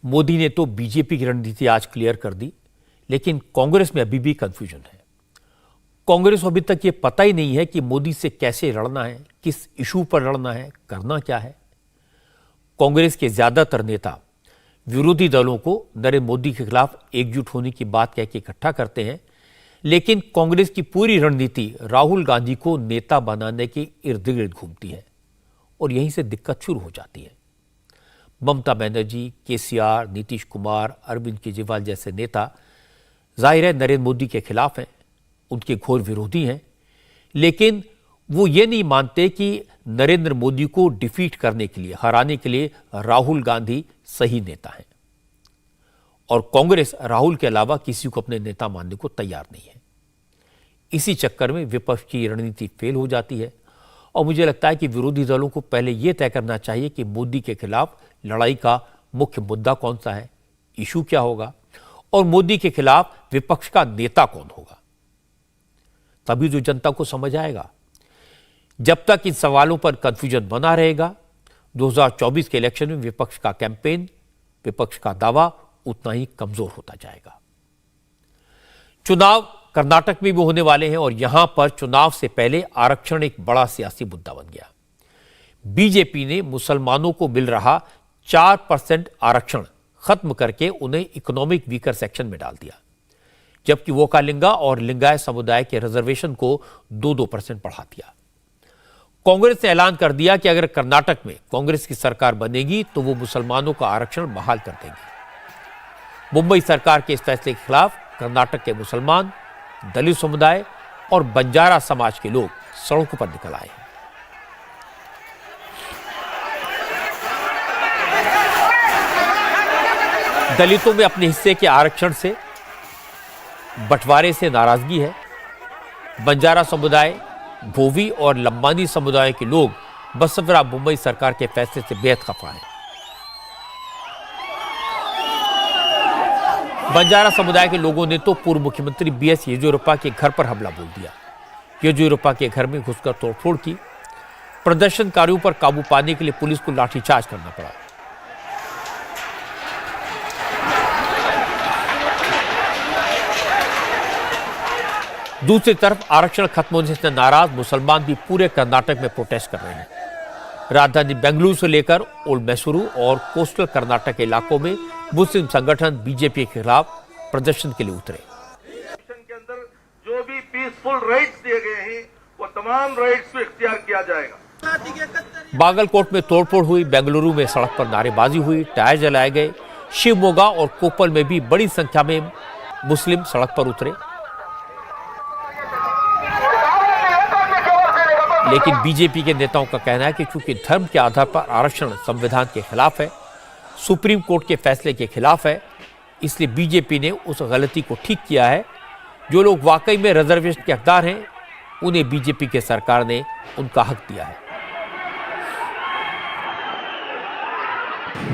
Speaker 1: मोदी ने तो बीजेपी की रणनीति आज क्लियर कर दी, लेकिन कांग्रेस में अभी भी कंफ्यूजन है। कांग्रेस को अभी तक ये पता ही नहीं है कि मोदी से कैसे लड़ना है, किस इशू पर लड़ना है, करना क्या है। कांग्रेस के ज्यादातर नेता विरोधी दलों को नरेंद्र मोदी के खिलाफ एकजुट होने की बात कह के इकट्ठा करते हैं, लेकिन कांग्रेस की पूरी रणनीति राहुल गांधी को नेता बनाने के इर्द गिर्द घूमती है और यहीं से दिक्कत शुरू हो जाती है। ममता बनर्जी, केसीआर, नीतीश कुमार, अरविंद केजरीवाल जैसे नेता जाहिर है नरेंद्र मोदी के खिलाफ हैं, उनके घोर विरोधी हैं, लेकिन वो ये नहीं मानते कि नरेंद्र मोदी को डिफीट करने के लिए, हराने के लिए राहुल गांधी सही नेता हैं। और कांग्रेस राहुल के अलावा किसी को अपने नेता मानने को तैयार नहीं है। इसी चक्कर में विपक्ष की रणनीति फेल हो जाती है और मुझे लगता है कि विरोधी दलों को पहले यह तय करना चाहिए कि मोदी के खिलाफ लड़ाई का मुख्य मुद्दा कौन सा है, इशू क्या होगा और मोदी के खिलाफ विपक्ष का नेता कौन होगा। तभी जो जनता को समझ आएगा। जब तक इन सवालों पर कंफ्यूजन बना रहेगा, 2024 के इलेक्शन में विपक्ष का कैंपेन, विपक्ष का दावा उतना ही कमजोर होता जाएगा। चुनाव कर्नाटक में भी होने वाले हैं और यहां पर चुनाव से पहले आरक्षण एक बड़ा सियासी मुद्दा बन गया। बीजेपी ने मुसलमानों को मिल रहा 4% आरक्षण खत्म करके उन्हें इकोनॉमिक वीकर सेक्शन में डाल दिया, जबकि वोकालिंगा और लिंगायत समुदाय के रिजर्वेशन को 2-2% बढ़ा दिया। कांग्रेस ने ऐलान कर दिया कि अगर कर्नाटक में कांग्रेस की सरकार बनेगी तो वो मुसलमानों का आरक्षण बहाल कर देंगे। मुंबई सरकार के इस फैसले के खिलाफ कर्नाटक के मुसलमान, दलित समुदाय और बंजारा समाज के लोग सड़कों पर निकल आए हैं। दलितों में अपने हिस्से के आरक्षण से, बंटवारे से नाराजगी है। बंजारा समुदाय, भोवी और लंबानी समुदाय के लोग बसवरा मुंबई सरकार के फैसले से बेहद खफा हैं। बंजारा समुदाय के लोगों ने तो पूर्व मुख्यमंत्री बीएस येदियुरप्पा के घर पर हमला बोल दिया। येदियुरप्पा के घर में घुसकर तोड़फोड़ की। प्रदर्शनकारियों पर काबू पाने के लिए पुलिस को लाठीचार्ज करना पड़ा। दूसरी तरफ आरक्षण खत्म होने से नाराज मुसलमान भी पूरे कर्नाटक में प्रोटेस्ट कर रहे हैं। राजधानी बेंगलुरु से लेकर ओल्ड मैसूरू और कोस्टल कर्नाटक के इलाकों में मुस्लिम संगठन बीजेपी के खिलाफ प्रदर्शन के लिए उतरे।
Speaker 10: के अंदर जो भी पीसफुल राइट्स दिए गए हैं वो तमाम राइट्स को इख्तियार किया जाएगा।
Speaker 1: बागलकोट में तोड़फोड़ हुई, बेंगलुरु में सड़क पर नारेबाजी हुई, टायर जलाए गए। शिवमोगा और कोप्पल में भी बड़ी संख्या में मुस्लिम सड़क पर उतरे। लेकिन बीजेपी के नेताओं का कहना है कि चूंकि धर्म के आधार पर आरक्षण संविधान के खिलाफ है, सुप्रीम कोर्ट के फैसले के खिलाफ है, इसलिए बीजेपी ने उस गलती को ठीक किया है। जो लोग वाकई में रिजर्वेशन के हकदार हैं, उन्हें बीजेपी के सरकार ने उनका हक दिया है।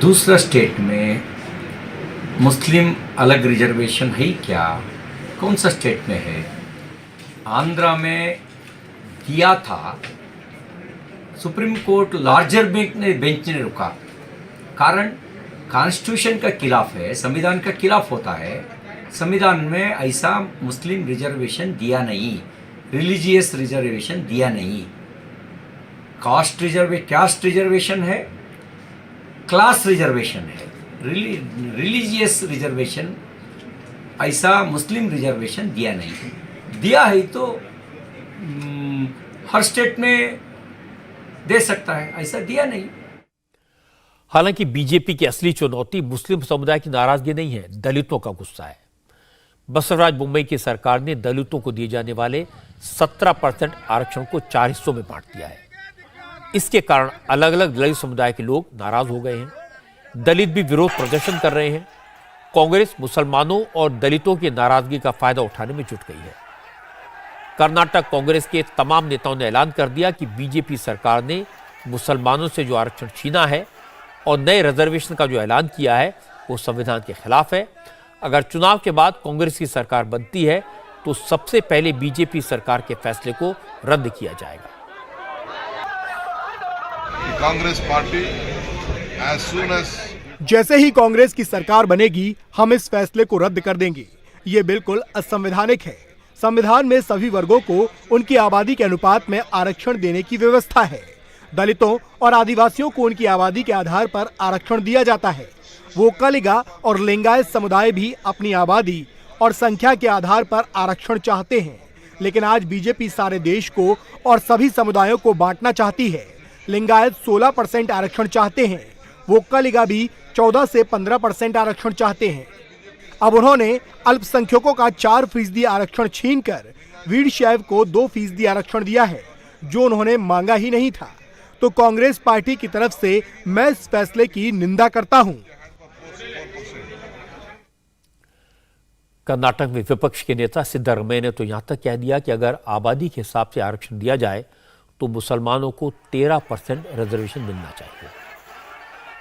Speaker 11: दूसरा स्टेट में मुस्लिम अलग रिजर्वेशन है क्या? कौन सा स्टेट में है? आंध्रा में किया था, सुप्रीम कोर्ट लार्जर बेंच ने रुका। कारण कॉन्स्टिट्यूशन का खिलाफ है, संविधान का खिलाफ होता है। संविधान में ऐसा मुस्लिम रिजर्वेशन दिया नहीं, रिलीजियस रिजर्वेशन दिया नहीं। कास्ट रिजर्वेशन है, क्लास रिजर्वेशन है, रिलीजियस रिजर्वेशन ऐसा मुस्लिम रिजर्वेशन दिया नहीं। दिया है तो हर स्टेट में दे सकता है, ऐसा दिया नहीं।
Speaker 1: हालांकि बीजेपी की असली चुनौती मुस्लिम समुदाय की नाराजगी नहीं है, दलितों का गुस्सा है। बसवराज मुंबई की सरकार ने दलितों को दिए जाने वाले 17% आरक्षण को 4 हिस्सों में बांट दिया है। इसके कारण अलग अलग दलित समुदाय के लोग नाराज हो गए हैं। दलित भी विरोध प्रदर्शन कर रहे हैं। कांग्रेस मुसलमानों और दलितों की नाराजगी का फायदा उठाने में जुट गई है। कर्नाटक कांग्रेस के तमाम नेताओं ने ऐलान कर दिया कि बीजेपी सरकार ने मुसलमानों से जो आरक्षण छीना है और नए रिजर्वेशन का जो ऐलान किया है वो संविधान के खिलाफ है। अगर चुनाव के बाद कांग्रेस की सरकार बनती है तो सबसे पहले बीजेपी सरकार के फैसले को रद्द किया जाएगा।
Speaker 8: Congress party as soon as
Speaker 12: जैसे ही कांग्रेस की सरकार बनेगी हम इस फैसले को रद्द कर देंगे। ये बिल्कुल असंवैधानिक है। संविधान में सभी वर्गों को उनकी आबादी के अनुपात में आरक्षण देने की व्यवस्था है। दलितों और आदिवासियों को उनकी आबादी के आधार पर आरक्षण दिया जाता है। वोक्कालिगा और लिंगायत समुदाय भी अपनी आबादी और संख्या के आधार पर आरक्षण चाहते हैं, लेकिन आज बीजेपी सारे देश को और सभी समुदायों को बांटना चाहती है। लिंगायत 16% आरक्षण चाहते हैं, वोक्कालिगा भी 14 से 15% आरक्षण चाहते हैं। अब उन्होंने अल्पसंख्यकों का 4% आरक्षण छीनकर वीरशैव को 2% आरक्षण दिया है, जो उन्होंने मांगा ही नहीं था। तो कांग्रेस पार्टी की तरफ से मैं इस फैसले की निंदा करता हूं।
Speaker 1: कर्नाटक में विपक्ष के नेता सिद्धरामैया ने तो यहां तक कह दिया कि अगर आबादी के हिसाब से आरक्षण दिया जाए तो मुसलमानों को 13% रिजर्वेशन मिलना चाहिए।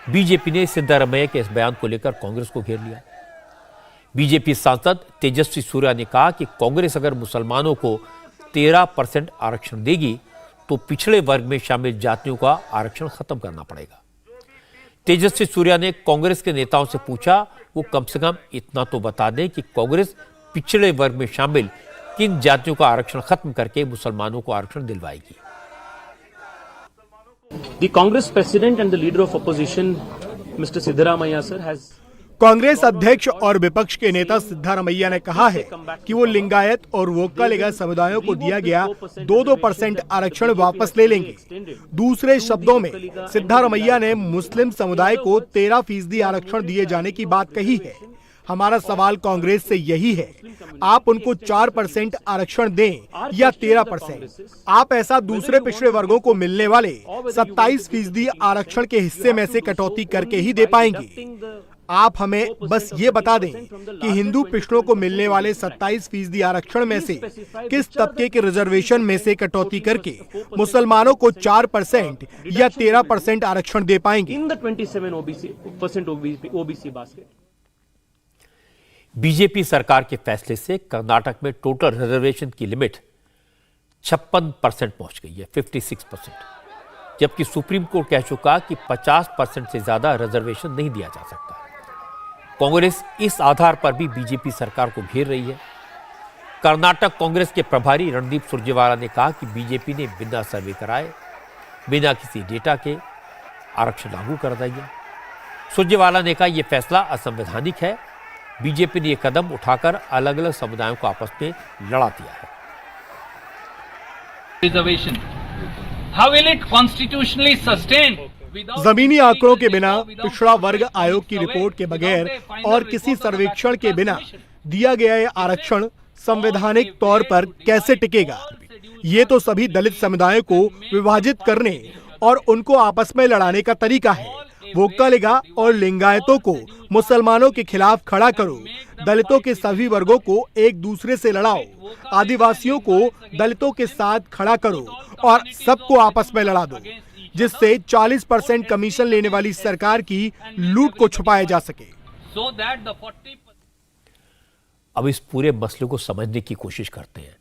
Speaker 1: बीजेपी ने सिद्धरामैया के इस बयान को लेकर कांग्रेस को घेर लिया। बीजेपी सांसद तेजस्वी सूर्या ने कहा कि कांग्रेस अगर मुसलमानों को 13% आरक्षण देगी तो पिछड़े वर्ग में शामिल जातियों का आरक्षण खत्म करना पड़ेगा। तेजस्वी सूर्या ने कांग्रेस के नेताओं से पूछा वो कम से कम इतना तो बता दें कि कांग्रेस पिछड़े वर्ग में शामिल किन जातियों का आरक्षण खत्म करके मुसलमानों को आरक्षण दिलवाएगी।
Speaker 13: The Congress President and the Leader of Opposition, Mr. Siddaramaiah sir, has
Speaker 12: Congress अध्यक्ष और विपक्ष के नेता सिद्धरामैया ने कहा है कि वो लिंगायत और वोक्कालिगा समुदायों को दिया गया 2% आरक्षण वापस ले लेंगे। दूसरे शब्दों में सिद्धरामैया ने मुस्लिम समुदाय को 13% आरक्षण दिए जाने की बात कही है। हमारा सवाल कांग्रेस से यही है, आप उनको 4% आरक्षण दें या 13%, आप ऐसा दूसरे पिछड़े वर्गों को मिलने वाले 27% आरक्षण के हिस्से में से कटौती करके ही दे पाएंगे। आप हमें बस ये बता दें कि हिंदू पिछड़ों को मिलने वाले 27% आरक्षण में से किस तबके के रिजर्वेशन में से कटौती करके मुसलमानों को 4% या 13% आरक्षण दे पाएंगे।
Speaker 13: in the 27% OBC basket.
Speaker 1: BJP सरकार के फैसले से कर्नाटक में टोटल रिजर्वेशन की लिमिट 56% पहुंच गई है, 56%, जबकि सुप्रीम कोर्ट कह चुका कि 50% से ज्यादा रिजर्वेशन नहीं दिया जा सकता। कांग्रेस इस आधार पर भी बीजेपी सरकार को घेर रही है। कर्नाटक कांग्रेस के प्रभारी रणदीप सुरजेवाला ने कहा कि बीजेपी ने बिना सर्वे कराए, बिना किसी डेटा के आरक्षण लागू कर दिया। सुरजेवाला ने कहा यह फैसला असंवैधानिक है। बीजेपी ने यह कदम उठाकर अलग अलग समुदायों को आपस में लड़ा दिया है।
Speaker 14: How will it constitutionally sustain?
Speaker 12: जमीनी आंकड़ों के बिना, पिछड़ा वर्ग आयोग की रिपोर्ट के बगैर और किसी सर्वेक्षण के बिना दिया गया ये आरक्षण संवैधानिक तौर पर कैसे टिकेगा? ये तो सभी दलित समुदायों को विभाजित करने और उनको आपस में लड़ाने का तरीका है। वोक्कालिगा और लिंगायतों को मुसलमानों के खिलाफ खड़ा करो, दलितों के सभी वर्गों को एक दूसरे से लड़ाओ, आदिवासियों को दलितों के साथ खड़ा करो और सबको आपस में लड़ा दो, जिससे 40% कमीशन लेने वाली सरकार की लूट को छुपाया जा सके।
Speaker 1: अब इस पूरे मसले को समझने की कोशिश करते हैं।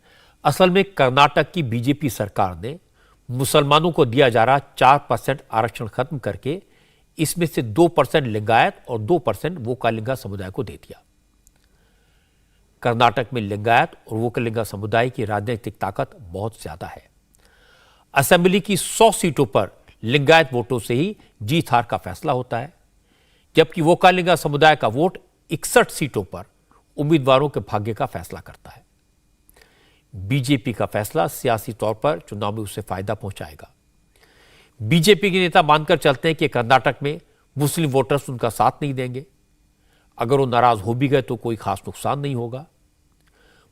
Speaker 1: असल में कर्नाटक की बीजेपी सरकार ने मुसलमानों को दिया जा रहा 4% आरक्षण खत्म करके इसमें से 2% लिंगायत और 2% वोक्कालिगा समुदाय को दे दिया। कर्नाटक में लिंगायत और वोक्कालिगा समुदाय की राजनीतिक ताकत बहुत ज्यादा है। असेंबली की 100 सीटों पर लिंगायत वोटों से ही जीत हार का फैसला होता है, जबकि वोक्कालिगा समुदाय का वोट 61 सीटों पर उम्मीदवारों के भाग्य का फैसला करता है। बीजेपी का फैसला सियासी तौर पर चुनाव में उसे फायदा पहुंचाएगा। बीजेपी के नेता मानकर चलते हैं कि कर्नाटक में मुस्लिम वोटर्स उनका साथ नहीं देंगे। अगर वो नाराज हो भी गए तो कोई खास नुकसान नहीं होगा।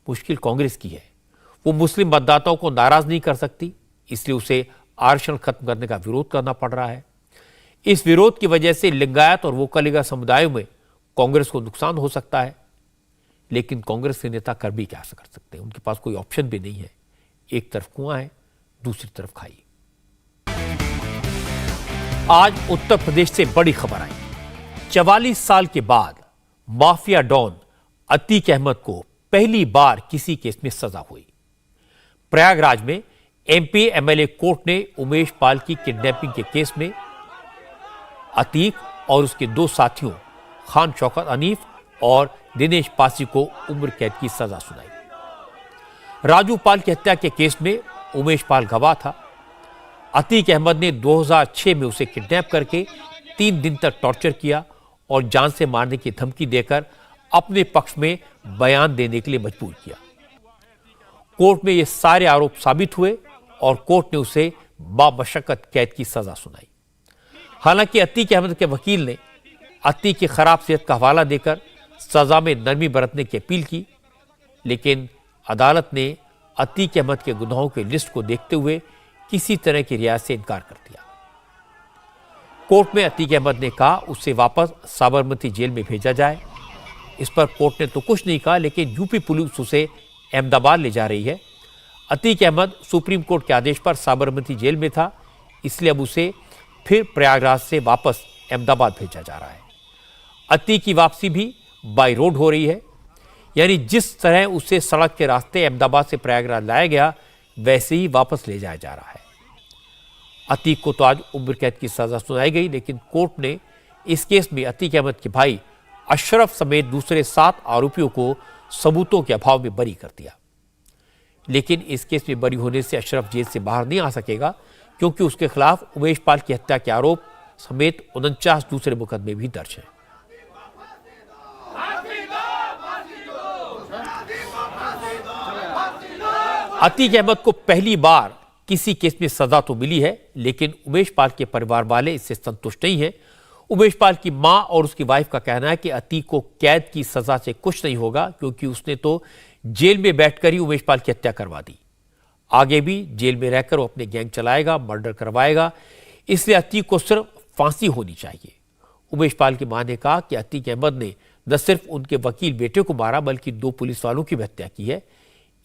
Speaker 1: मुश्किल कांग्रेस की है, वो मुस्लिम मतदाताओं को नाराज नहीं कर सकती, इसलिए उसे आरक्षण खत्म करने का विरोध करना पड़ रहा है। इस विरोध की वजह से लिंगायत और वोक्कालिगा समुदायों में कांग्रेस को नुकसान हो सकता है, लेकिन कांग्रेस के नेता कर भी क्या कर सकते हैं? उनके पास कोई ऑप्शन भी नहीं है। एक तरफ कुआं है, दूसरी तरफ खाई। आज उत्तर प्रदेश से बड़ी खबर आई। 44 साल के बाद माफिया डॉन अतीक अहमद को पहली बार किसी केस में सजा हुई। प्रयागराज में एमपी एमएलए कोर्ट ने उमेश पाल की किडनैपिंग के केस में अतीक और उसके दो साथियों खान शौकत अनीफ और दिनेश पासी को उम्र कैद की सजा सुनाई। राजू पाल की हत्या के केस में उमेश पाल गवाह था। अतीक अहमद ने 2006 में उसे किडनैप करके 3 दिन तक टॉर्चर किया और जान से मारने की धमकी देकर अपने पक्ष में बयान देने के लिए मजबूर किया। कोर्ट में ये सारे आरोप साबित हुए और कोर्ट ने उसे बामशक्कत कैद की सजा सुनाई। हालांकि अतीक अहमद के वकील ने अतीक की खराब सेहत का हवाला देकर सजा में नरमी बरतने की अपील की, लेकिन अदालत ने अतीक अहमद के गुनाहों की लिस्ट को देखते हुए किसी तरह की रियायत से इनकार कर दिया। कोर्ट में अतीक अहमद ने कहा उसे वापस साबरमती जेल में भेजा जाए। इस पर कोर्ट ने तो कुछ नहीं कहा, लेकिन यूपी पुलिस उसे अहमदाबाद ले जा रही है। अतीक अहमद सुप्रीम कोर्ट के आदेश पर साबरमती जेल में था, इसलिए अब उसे फिर प्रयागराज से वापस अहमदाबाद भेजा जा रहा है। अतीक की वापसी भी बाय रोड हो रही है, यानी जिस तरह उसे सड़क के रास्ते अहमदाबाद से प्रयागराज लाया गया वैसे ही वापस ले जाया जा रहा है। अतीक को तो आज उम्र कैद की सजा सुनाई गई, लेकिन कोर्ट ने इस केस में अतीक अहमद के भाई अशरफ समेत दूसरे 7 आरोपियों को सबूतों के अभाव में बरी कर दिया। लेकिन इस केस में बरी होने से अशरफ जेल से बाहर नहीं आ सकेगा, क्योंकि उसके खिलाफ उमेश पाल की हत्या के आरोप समेत 49 दूसरे मुकदमे भी दर्ज हैं। अतीक अहमद को पहली बार किसी केस में सजा तो मिली है, लेकिन उमेश पाल के परिवार वाले इससे संतुष्ट नहीं हैं। उमेश पाल की मां और उसकी वाइफ का कहना है कि अतीक को कैद की सजा से कुछ नहीं होगा, क्योंकि उसने तो जेल में बैठकर ही उमेश पाल की हत्या करवा दी। आगे भी जेल में रहकर वो अपने गैंग चलाएगा, मर्डर करवाएगा, इसलिए अतीक को सिर्फ फांसी होनी चाहिए। उमेश पाल की मां ने कहा कि अतीक अहमद ने न सिर्फ उनके वकील बेटे को मारा, बल्कि 2 पुलिस वालों की भी हत्या की है।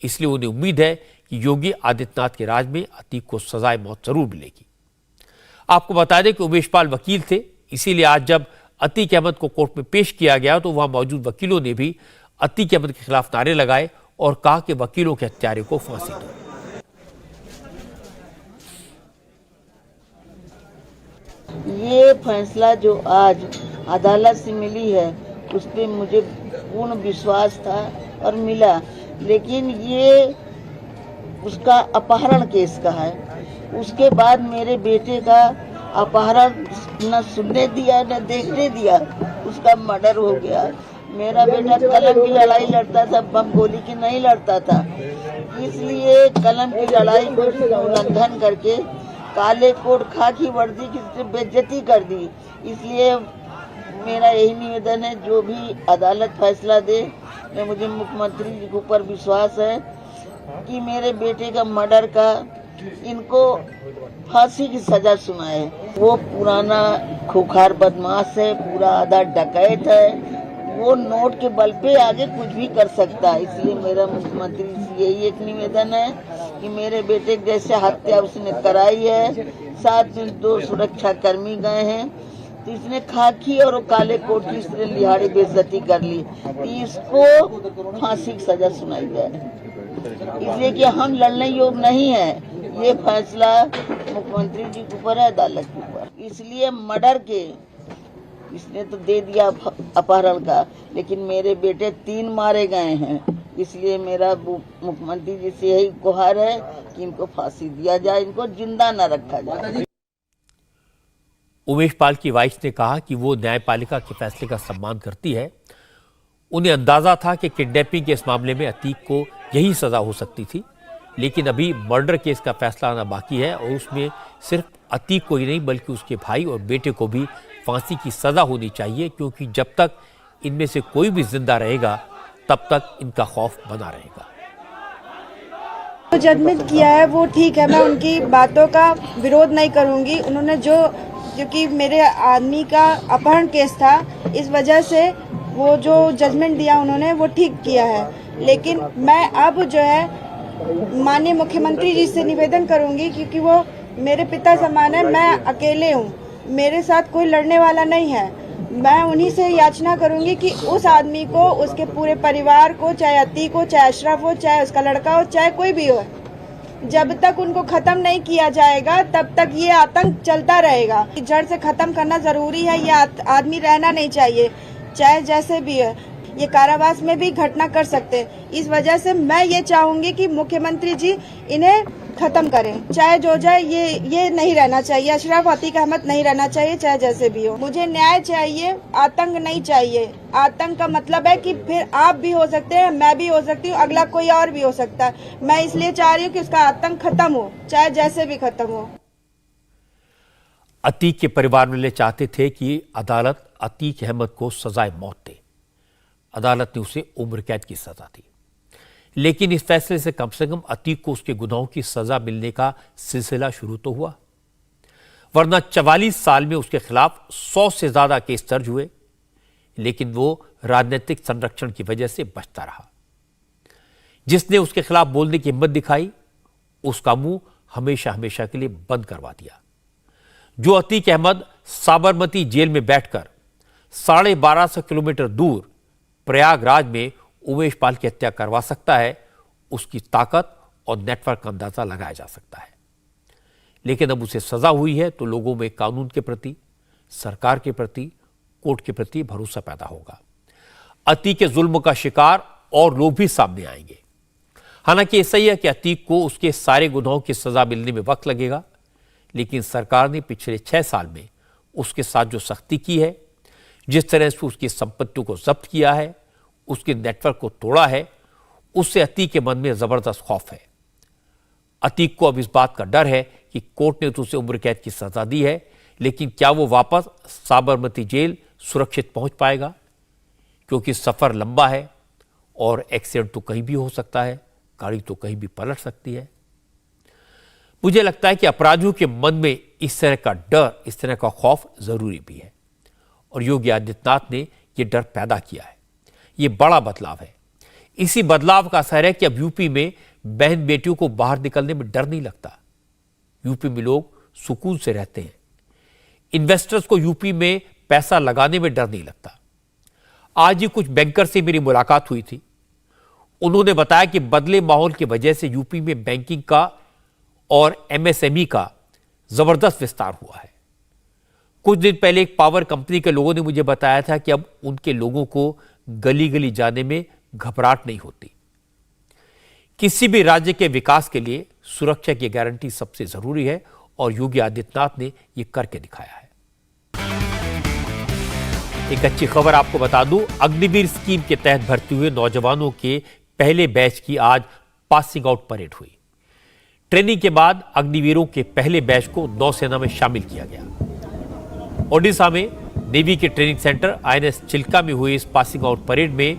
Speaker 1: इसलिए उन्हें उम्मीद है कि योगी आदित्यनाथ के राज में अतीक को सजाए मौत जरूर मिलेगी। आपको बता दें कि उमेश पाल वकील थे, इसीलिए आज जब अतीक अहमद को कोर्ट में पेश किया गया तो वहां मौजूद वकीलों ने भी अतीक अहमद के खिलाफ नारे लगाए और कहा कि वकीलों के हत्यारे को फांसी दो।
Speaker 15: ये फैसला जो आज अदालत से मिली है उस पर मुझे पूर्ण विश्वास था और मिला, लेकिन ये उसका अपहरण केस का है। उसके बाद मेरे बेटे का अपहरण न सुनने दिया न देखने दिया, उसका मर्डर हो गया। मेरा बेटा कलम की लड़ाई लड़ता था, बम गोली की नहीं लड़ता था, इसलिए कलम की लड़ाई को उल्लंघन करके काले कोट खाकी वर्दी की बेइज्जती कर दी। इसलिए मेरा यही निवेदन है, जो भी अदालत फैसला दे, मुझे मुख्यमंत्री जी के ऊपर विश्वास है कि मेरे बेटे का मर्डर का इनको फांसी की सजा सुनाए। वो पुराना खुखार बदमाश है, पूरा आधा डकैत है, वो नोट के बल पे आगे कुछ भी कर सकता है। इसलिए मेरा मुख्यमंत्री से यही एक निवेदन है कि मेरे बेटे जैसे हत्या उसने कराई है, साथ में 2 सुरक्षा कर्मी गए हैं, तो इसने खाकी और काले कोट की इसने लिहाड़ी बेइज्जती कर ली, तो इसको फांसी की सजा सुनाई जाए। इसलिए कि हम लड़ने योग्य नहीं है, ये फैसला मुख्यमंत्री जी के ऊपर है, अदालत के ऊपर। इसलिए मर्डर के इसने तो दे दिया अपहरण का, लेकिन मेरे बेटे 3 मारे गए हैं। इसलिए मेरा मुख्यमंत्री जी से यही गुहार है कि इनको फांसी दिया जाए, इनको जिंदा न रखा जाए।
Speaker 1: उमेश पाल की वाइफ ने कहा कि वो न्यायपालिका के फैसले का सम्मान करती है। उन्हें अंदाजा था कि किडनैपिंग के इस मामले में अतीक को यही सजा हो सकती थी, लेकिन अभी मर्डर केस का फैसला आना बाकी है और उसमें सिर्फ अतीक को ही नहीं बल्कि उसके भाई और बेटे को भी फांसी की सजा होनी चाहिए, क्योंकि जब तक इनमें से कोई भी जिंदा रहेगा तब तक इनका खौफ बना रहेगा।
Speaker 16: जो जजमेंट किया है वो ठीक है, मैं उनकी बातों का विरोध नहीं करूंगी। उन्होंने क्योंकि मेरे आदमी का अपहरण केस था, इस वजह से वो जो जजमेंट दिया उन्होंने वो ठीक किया है। लेकिन मैं अब जो है माननीय मुख्यमंत्री जी से निवेदन करूंगी, क्योंकि वो मेरे पिता समान है, मैं अकेले हूँ, मेरे साथ कोई लड़ने वाला नहीं है। मैं उन्हीं से याचना करूंगी कि उस आदमी को, उसके पूरे परिवार को, चाहे अतीक हो, चाहे अशरफ हो, चाहे उसका लड़का हो, चाहे कोई भी हो, जब तक उनको खत्म नहीं किया जाएगा तब तक ये आतंक चलता रहेगा। जड़ से खत्म करना जरूरी है। ये आदमी रहना नहीं चाहिए, चाहे जैसे भी है। ये कारावास में भी घटना कर सकते हैं। इस वजह से मैं ये चाहूंगी कि मुख्यमंत्री जी इन्हें खत्म करें, चाहे जो जाए। ये नहीं रहना चाहिए, अशरफ अतीक अहमद नहीं रहना चाहिए, चाहे जैसे भी हो। मुझे न्याय चाहिए, आतंक नहीं चाहिए। आतंक का मतलब है कि फिर आप भी हो सकते हैं, मैं भी हो सकती हूँ, अगला कोई और भी हो सकता है। मैं इसलिए चाह रही हूँ कि उसका आतंक खत्म हो, चाहे जैसे भी खत्म हो।
Speaker 1: अतीक के परिवार वाले चाहते थे कि अदालत अतीक अहमद को सजाए मौत दे। अदालत ने उसे उम्र कैद की सजा दी, लेकिन इस फैसले से कम अतीक को उसके गुनाहों की सजा मिलने का सिलसिला शुरू तो हुआ, वरना 44 साल में उसके खिलाफ 100 से ज्यादा केस दर्ज हुए, लेकिन वो राजनीतिक संरक्षण की वजह से बचता रहा। जिसने उसके खिलाफ बोलने की हिम्मत दिखाई, उसका मुंह हमेशा हमेशा के लिए बंद करवा दिया। जो अतीक अहमद साबरमती जेल में बैठकर 1250 किलोमीटर दूर प्रयागराज में उमेश पाल की हत्या करवा सकता है, उसकी ताकत और नेटवर्क का अंदाजा लगाया जा सकता है। लेकिन अब उसे सजा हुई है तो लोगों में कानून के प्रति, सरकार के प्रति, कोर्ट के प्रति भरोसा पैदा होगा। अतीक के जुल्म का शिकार और लोग भी सामने आएंगे। हालांकि ऐसा ही है कि अतीक को उसके सारे गुनाहों की सजा मिलने में वक्त लगेगा, लेकिन सरकार ने पिछले 6 साल में उसके साथ जो सख्ती की है, जिस तरह से उसकी संपत्तियों को जब्त किया है, उसके नेटवर्क को तोड़ा है, उससे अतीक के मन में जबरदस्त खौफ है। अतीक को अब इस बात का डर है कि कोर्ट ने तो उसे उम्र कैद की सजा दी है, लेकिन क्या वो वापस साबरमती जेल सुरक्षित पहुंच पाएगा? क्योंकि सफर लंबा है और एक्सीडेंट तो कहीं भी हो सकता है, गाड़ी तो कहीं भी पलट सकती है। मुझे लगता है कि अपराधियों के मन में इस तरह का डर, इस तरह का खौफ जरूरी भी है, और योगी आदित्यनाथ ने यह डर पैदा किया है। यह बड़ा बदलाव है। इसी बदलाव का असर है कि अब यूपी में बहन बेटियों को बाहर निकलने में डर नहीं लगता। यूपी में लोग सुकून से रहते हैं। इन्वेस्टर्स को यूपी में पैसा लगाने में डर नहीं लगता। आज ही कुछ बैंकर से मेरी मुलाकात हुई थी। उन्होंने बताया कि बदले माहौल की वजह से यूपी में बैंकिंग का और एमएसएमई का जबरदस्त विस्तार हुआ है। कुछ दिन पहले एक पावर कंपनी के लोगों ने मुझे बताया था कि अब उनके लोगों को गली गली जाने में घबराहट नहीं होती। किसी भी राज्य के विकास के लिए सुरक्षा की गारंटी सबसे जरूरी है, और योगी आदित्यनाथ ने यह करके दिखाया है। एक अच्छी खबर आपको बता दूं, अग्निवीर स्कीम के तहत भर्ती हुए नौजवानों के पहले बैच की आज पासिंग आउट परेड हुई। ट्रेनिंग के बाद अग्निवीरों के पहले बैच को नौसेना में शामिल किया गया। ओडिशा में नेवी के ट्रेनिंग सेंटर आईएनएस चिल्का में हुई इस पासिंग आउट परेड में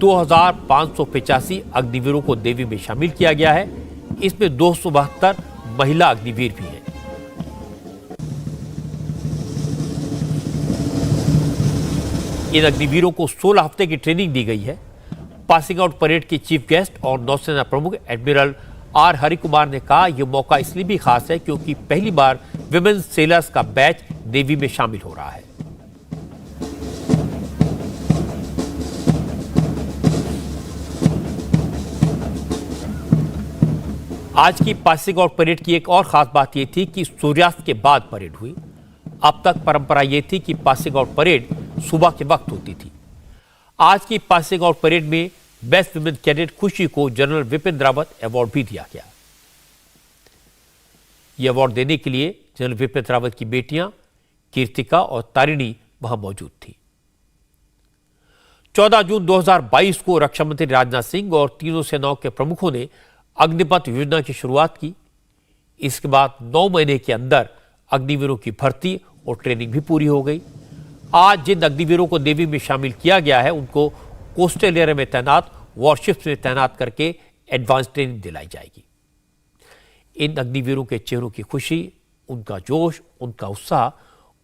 Speaker 1: 2585 अग्निवीरों को नेवी में शामिल किया गया है। इसमें 272 महिला अग्निवीर भी हैं। इन अग्निवीरों को 16 हफ्ते की ट्रेनिंग दी गई है। पासिंग आउट परेड के चीफ गेस्ट और नौसेना प्रमुख एडमिरल आर हरिकुमार ने कहा, यह मौका इसलिए भी खास है क्योंकि पहली बार विमेन सेलर्स का बैच नेवी में शामिल हो रहा है। आज की पासिंग आउट परेड की एक और खास बात यह थी कि सूर्यास्त के बाद परेड हुई। अब तक परंपरा यह थी कि पासिंग आउट परेड सुबह के वक्त होती थी। आज की पासिंग आउट परेड में बेस्ट विमेन कैडेट खुशी को जनरल विपिन रावत अवार्ड भी दिया गया। यह अवार्ड देने के लिए जनरल विपिन रावत की बेटियां कीर्तिका और तारिणी वहां मौजूद थी। 14 जून 2022 को रक्षा मंत्री राजनाथ सिंह और तीनों सेनाओं के प्रमुखों ने अग्निपथ योजना की शुरुआत की। इसके बाद 9 महीने के अंदर अग्निवीरों की भर्ती और ट्रेनिंग भी पूरी हो गई। आज जिन अग्निवीरों को नेवी में शामिल किया गया है, उनको कोस्टल एरिया में तैनात वॉरशिप्स में तैनात करके एडवांस ट्रेनिंग दिलाई जाएगी। इन अग्निवीरों के चेहरों की खुशी, उनका जोश, उनका उत्साह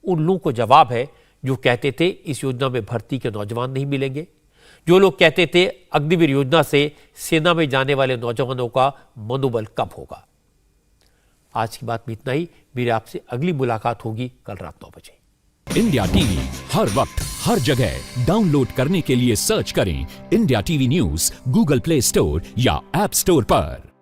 Speaker 1: उन लोगों को जवाब है जो कहते थे इस योजना में भर्ती के नौजवान नहीं मिलेंगे, जो लोग कहते थे अग्निवीर योजना से सेना में जाने वाले नौजवानों का मनोबल कम होगा। आज की बात में इतना ही। मेरी आपसे अगली मुलाकात होगी कल रात 9 बजे।
Speaker 17: इंडिया टीवी हर वक्त हर जगह डाउनलोड करने के लिए सर्च करें India TV news Google play store या ऐप स्टोर पर।